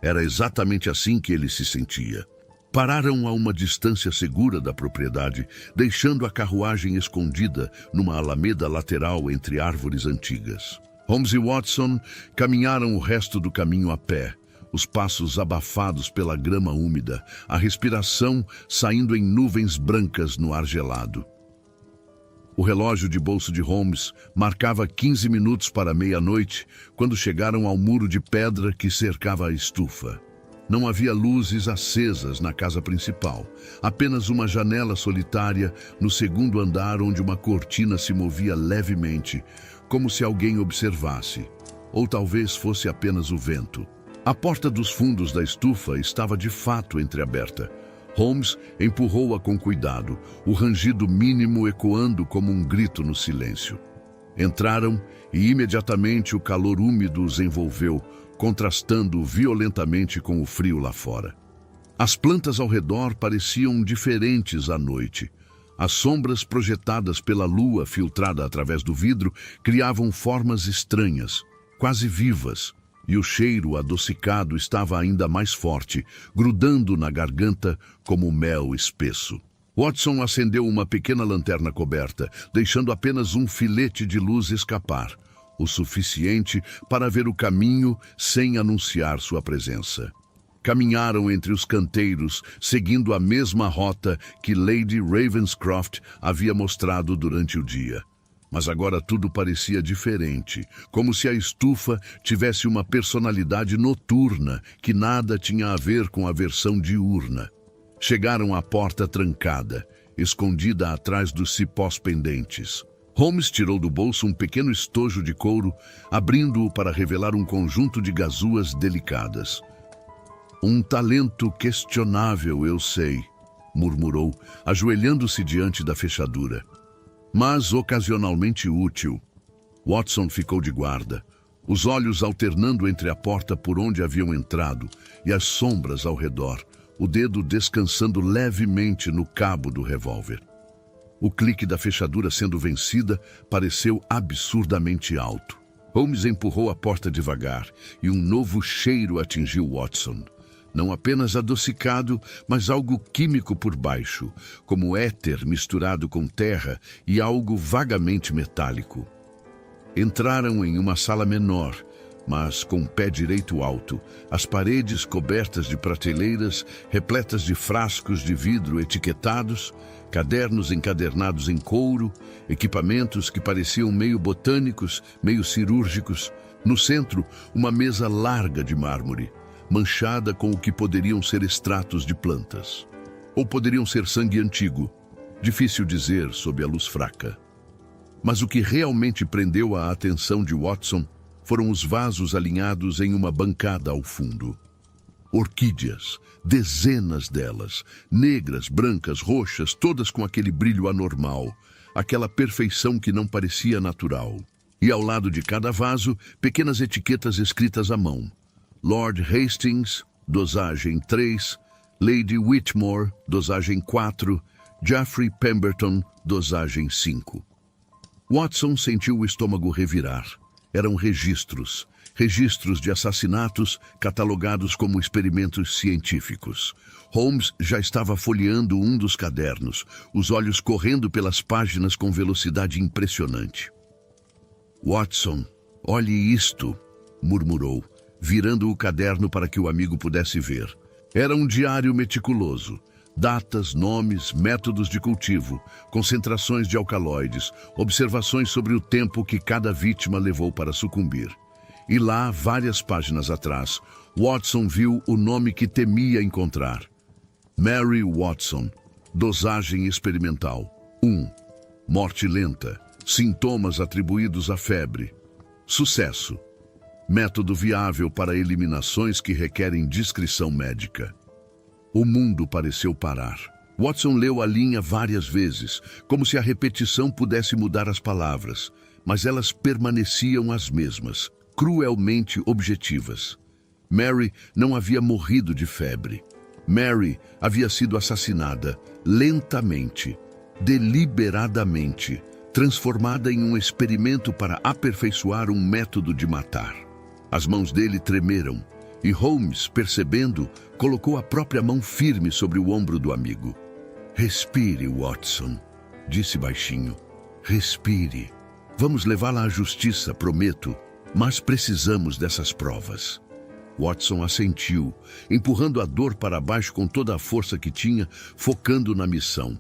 Era exatamente assim que ele se sentia. Pararam a uma distância segura da propriedade, deixando a carruagem escondida numa alameda lateral entre árvores antigas. Holmes e Watson caminharam o resto do caminho a pé, os passos abafados pela grama úmida, a respiração saindo em nuvens brancas no ar gelado. O relógio de bolso de Holmes marcava 15 minutos para meia-noite quando chegaram ao muro de pedra que cercava a estufa. Não havia luzes acesas na casa principal, apenas uma janela solitária no segundo andar onde uma cortina se movia levemente, como se alguém observasse, ou talvez fosse apenas o vento. A porta dos fundos da estufa estava de fato entreaberta. Holmes empurrou-a com cuidado, o rangido mínimo ecoando como um grito no silêncio. Entraram e imediatamente o calor úmido os envolveu, contrastando violentamente com o frio lá fora. As plantas ao redor pareciam diferentes à noite. As sombras projetadas pela lua filtrada através do vidro criavam formas estranhas, quase vivas, e o cheiro adocicado estava ainda mais forte, grudando na garganta como mel espesso. Watson acendeu uma pequena lanterna coberta, deixando apenas um filete de luz escapar, o suficiente para ver o caminho sem anunciar sua presença. Caminharam entre os canteiros, seguindo a mesma rota que Lady Ravenscroft havia mostrado durante o dia. Mas agora tudo parecia diferente, como se a estufa tivesse uma personalidade noturna que nada tinha a ver com a versão diurna. Chegaram à porta trancada, escondida atrás dos cipós pendentes. Holmes tirou do bolso um pequeno estojo de couro, abrindo-o para revelar um conjunto de gazuas delicadas. Um talento questionável, eu sei, murmurou, ajoelhando-se diante da fechadura. Mas ocasionalmente útil. Watson ficou de guarda, os olhos alternando entre a porta por onde haviam entrado e as sombras ao redor, o dedo descansando levemente no cabo do revólver. O clique da fechadura sendo vencida pareceu absurdamente alto. Holmes empurrou a porta devagar e um novo cheiro atingiu Watson. Não apenas adocicado, mas algo químico por baixo, como éter misturado com terra e algo vagamente metálico. Entraram em uma sala menor, mas com o pé direito alto, as paredes cobertas de prateleiras, repletas de frascos de vidro etiquetados, cadernos encadernados em couro, equipamentos que pareciam meio botânicos, meio cirúrgicos. No centro, uma mesa larga de mármore, manchada com o que poderiam ser extratos de plantas. Ou poderiam ser sangue antigo, difícil dizer sob a luz fraca. Mas o que realmente prendeu a atenção de Watson foram os vasos alinhados em uma bancada ao fundo. Orquídeas, dezenas delas, negras, brancas, roxas, todas com aquele brilho anormal, aquela perfeição que não parecia natural. E ao lado de cada vaso, pequenas etiquetas escritas à mão. Lord Hastings, dosagem 3, Lady Whitmore, dosagem 4, Geoffrey Pemberton, dosagem 5. Watson sentiu o estômago revirar. Eram registros registros de assassinatos catalogados como experimentos científicos. Holmes já estava folheando um dos cadernos, os olhos correndo pelas páginas com velocidade impressionante. "Watson, olhe isto", murmurou, virando o caderno para que o amigo pudesse ver. Era um diário meticuloso. Datas, nomes, métodos de cultivo, concentrações de alcaloides, observações sobre o tempo que cada vítima levou para sucumbir. E lá, várias páginas atrás, Watson viu o nome que temia encontrar. Mary Watson, dosagem experimental. 1. Morte lenta, sintomas atribuídos à febre. Sucesso. Método viável para eliminações que requerem discrição médica. O mundo pareceu parar. Watson leu a linha várias vezes, como se a repetição pudesse mudar as palavras, mas elas permaneciam as mesmas, cruelmente objetivas. Mary não havia morrido de febre. Mary havia sido assassinada, lentamente, deliberadamente, transformada em um experimento para aperfeiçoar um método de matar. As mãos dele tremeram, e Holmes, percebendo, colocou a própria mão firme sobre o ombro do amigo. "Respire, Watson", disse baixinho. "Respire. Vamos levá-la à justiça, prometo, mas precisamos dessas provas." Watson assentiu, empurrando a dor para baixo com toda a força que tinha, focando na missão.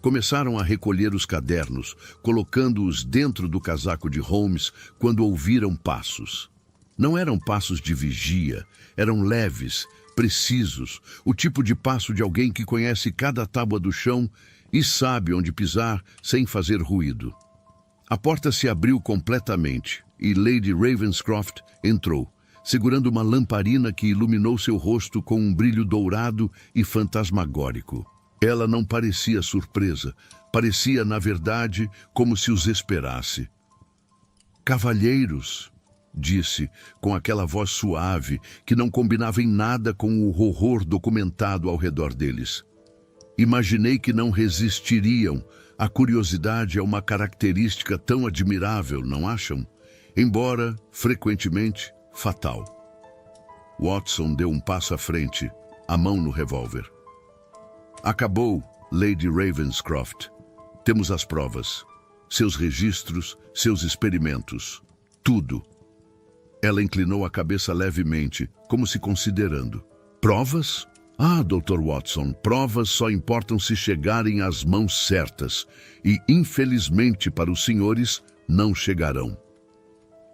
Começaram a recolher os cadernos, colocando-os dentro do casaco de Holmes quando ouviram passos. Não eram passos de vigia, eram leves, precisos, o tipo de passo de alguém que conhece cada tábua do chão e sabe onde pisar sem fazer ruído. A porta se abriu completamente e Lady Ravenscroft entrou, segurando uma lamparina que iluminou seu rosto com um brilho dourado e fantasmagórico. Ela não parecia surpresa, parecia, na verdade, como se os esperasse. "Cavalheiros", disse, com aquela voz suave que não combinava em nada com o horror documentado ao redor deles. "Imaginei que não resistiriam. A curiosidade é uma característica tão admirável, não acham? Embora, frequentemente, fatal." Watson deu um passo à frente, a mão no revólver. "Acabou, Lady Ravenscroft. Temos as provas. Seus registros, seus experimentos. Tudo." Ela inclinou a cabeça levemente, como se considerando. "Provas? Ah, Dr. Watson, provas só importam se chegarem às mãos certas. E, infelizmente para os senhores, não chegarão."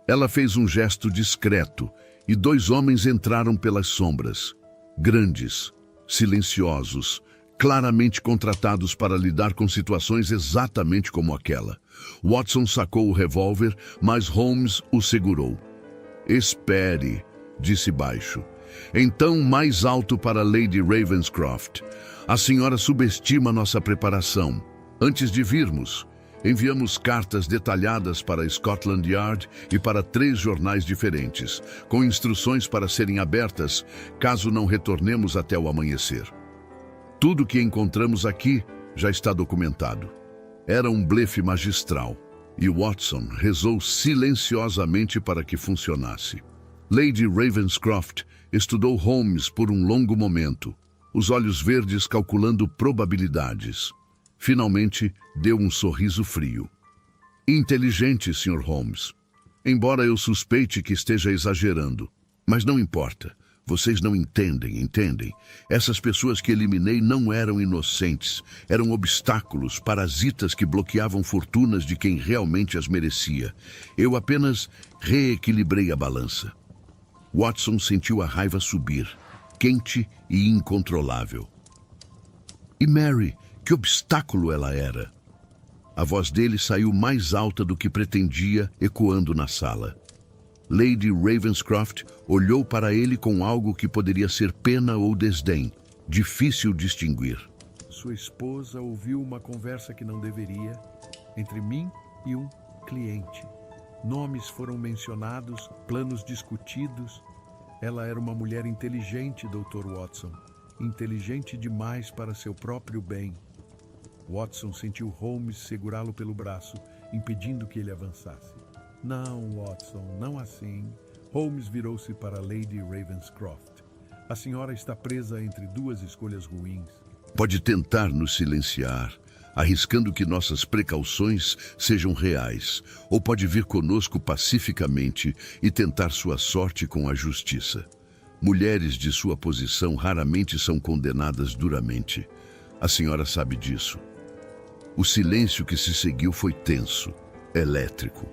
Ela fez um gesto discreto e 2 homens entraram pelas sombras. Grandes, silenciosos, claramente contratados para lidar com situações exatamente como aquela. Watson sacou o revólver, mas Holmes o segurou. "Espere", disse baixo. Então, mais alto para Lady Ravenscroft. "A senhora subestima nossa preparação. Antes de virmos, enviamos cartas detalhadas para Scotland Yard e para 3 jornais diferentes, com instruções para serem abertas caso não retornemos até o amanhecer. Tudo que encontramos aqui já está documentado." Era um blefe magistral, e Watson rezou silenciosamente para que funcionasse. Lady Ravenscroft estudou Holmes por um longo momento, os olhos verdes calculando probabilidades. Finalmente, deu um sorriso frio. "Inteligente, Sr. Holmes. Embora eu suspeite que esteja exagerando. Mas não importa. Vocês não entendem? Essas pessoas que eliminei não eram inocentes. Eram obstáculos, parasitas que bloqueavam fortunas de quem realmente as merecia. Eu apenas reequilibrei a balança." Watson sentiu a raiva subir, quente e incontrolável. "E Mary, que obstáculo ela era?" A voz dele saiu mais alta do que pretendia, ecoando na sala. Lady Ravenscroft olhou para ele com algo que poderia ser pena ou desdém, difícil distinguir. "Sua esposa ouviu uma conversa que não deveria, entre mim e um cliente. Nomes foram mencionados, planos discutidos. Ela era uma mulher inteligente, Dr. Watson. Inteligente demais para seu próprio bem." Watson sentiu Holmes segurá-lo pelo braço, impedindo que ele avançasse. "Não, Watson, não assim. Holmes virou-se para Lady Ravenscroft. A senhora está presa entre duas escolhas ruins. Pode tentar nos silenciar, arriscando que nossas precauções sejam reais, ou pode vir conosco pacificamente e tentar sua sorte com a justiça. Mulheres de sua posição raramente são condenadas duramente. A senhora sabe disso. O silêncio que se seguiu foi tenso, elétrico.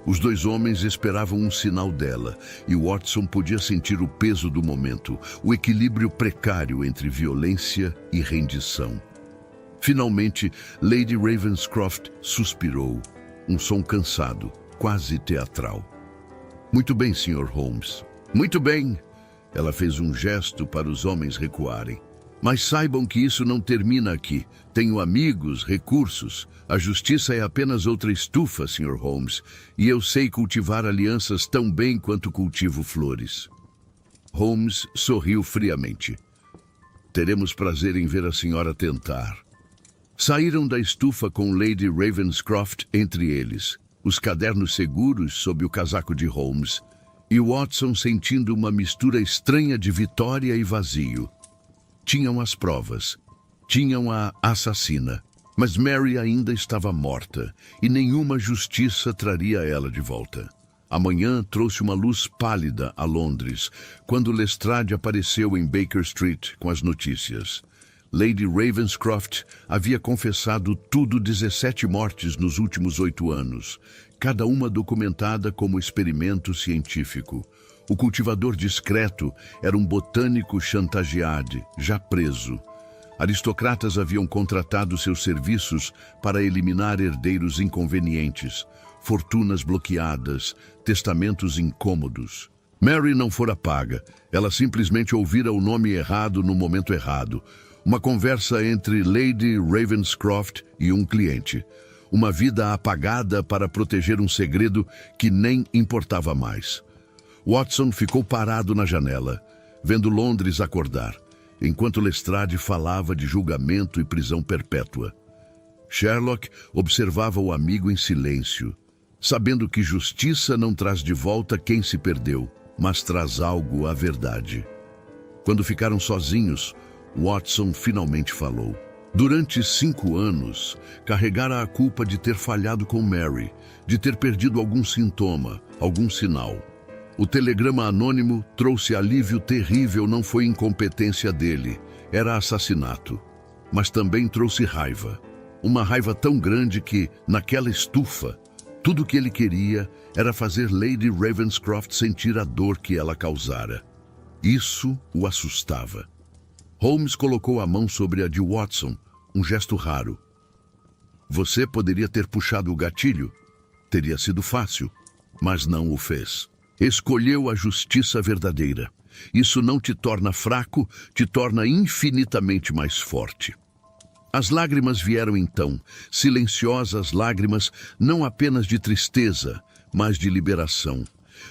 Os dois homens esperavam um sinal dela, e Watson podia sentir o peso do momento, o equilíbrio precário entre violência e rendição. Finalmente, Lady Ravenscroft suspirou, um som cansado, quase teatral. Muito bem, Sr. Holmes. Muito bem. Ela fez um gesto para os homens recuarem. Mas saibam que isso não termina aqui. Tenho amigos, recursos. A justiça é apenas outra estufa, Sr. Holmes, e eu sei cultivar alianças tão bem quanto cultivo flores. Holmes sorriu friamente. Teremos prazer em ver a senhora tentar. Saíram da estufa com Lady Ravenscroft entre eles, os cadernos seguros sob o casaco de Holmes, e Watson sentindo uma mistura estranha de vitória e vazio. Tinham as provas. Tinham a assassina. Mas Mary ainda estava morta, e nenhuma justiça traria ela de volta. Amanhã trouxe uma luz pálida a Londres, quando Lestrade apareceu em Baker Street com as notícias. Lady Ravenscroft havia confessado 17 mortes nos últimos 8 anos, cada uma documentada como experimento científico. O cultivador discreto era um botânico chantageado, já preso. Aristocratas haviam contratado seus serviços para eliminar herdeiros inconvenientes, fortunas bloqueadas, testamentos incômodos. Mary não fora paga, ela simplesmente ouvira o nome errado no momento errado. Uma conversa entre Lady Ravenscroft e um cliente. Uma vida apagada para proteger um segredo que nem importava mais. Watson ficou parado na janela, vendo Londres acordar, enquanto Lestrade falava de julgamento e prisão perpétua. Sherlock observava o amigo em silêncio, sabendo que justiça não traz de volta quem se perdeu, mas traz algo à verdade. Quando ficaram sozinhos, Watson finalmente falou. Durante 5 anos, carregara a culpa de ter falhado com Mary, de ter perdido algum sintoma, algum sinal. O telegrama anônimo trouxe alívio terrível, não foi incompetência dele, era assassinato. Mas também trouxe raiva. Uma raiva tão grande que, naquela estufa, tudo o que ele queria era fazer Lady Ravenscroft sentir a dor que ela causara. Isso o assustava. Holmes colocou a mão sobre a de Watson, um gesto raro. Você poderia ter puxado o gatilho? Teria sido fácil, mas não o fez. Escolheu a justiça verdadeira. Isso não te torna fraco, te torna infinitamente mais forte. As lágrimas vieram então, silenciosas lágrimas, não apenas de tristeza, mas de liberação.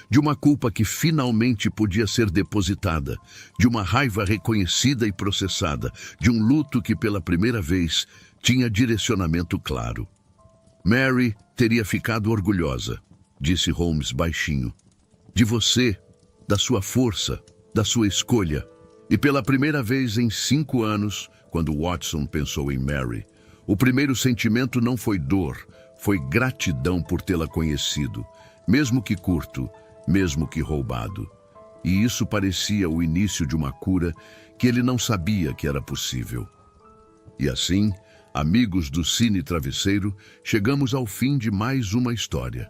De uma culpa que finalmente podia ser depositada, de uma raiva reconhecida e processada, de um luto que pela primeira vez tinha direcionamento claro. Mary teria ficado orgulhosa, disse Holmes baixinho. De você, da sua força, da sua escolha. E pela primeira vez em 5 anos, quando Watson pensou em Mary, o primeiro sentimento não foi dor, foi gratidão por tê-la conhecido, mesmo que curto, mesmo que roubado. E isso parecia o início de uma cura que ele não sabia que era possível. E assim, amigos do Cine Travesseiro, chegamos ao fim de mais uma história.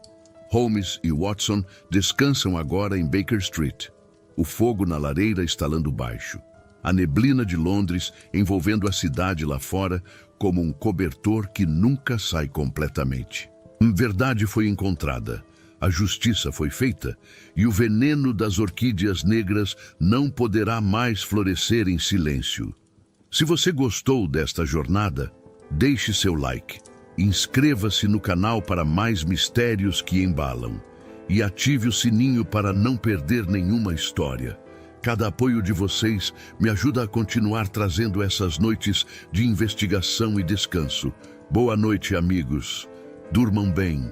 Holmes e Watson descansam agora em Baker Street. O fogo na lareira estalando baixo. A neblina de Londres envolvendo a cidade lá fora como um cobertor que nunca sai completamente. Verdade foi encontrada, a justiça foi feita e o veneno das orquídeas negras não poderá mais florescer em silêncio. Se você gostou desta jornada, deixe seu like. Inscreva-se no canal para mais mistérios que embalam e ative o sininho para não perder nenhuma história. Cada apoio de vocês me ajuda a continuar trazendo essas noites de investigação e descanso. Boa noite, amigos. Durmam bem.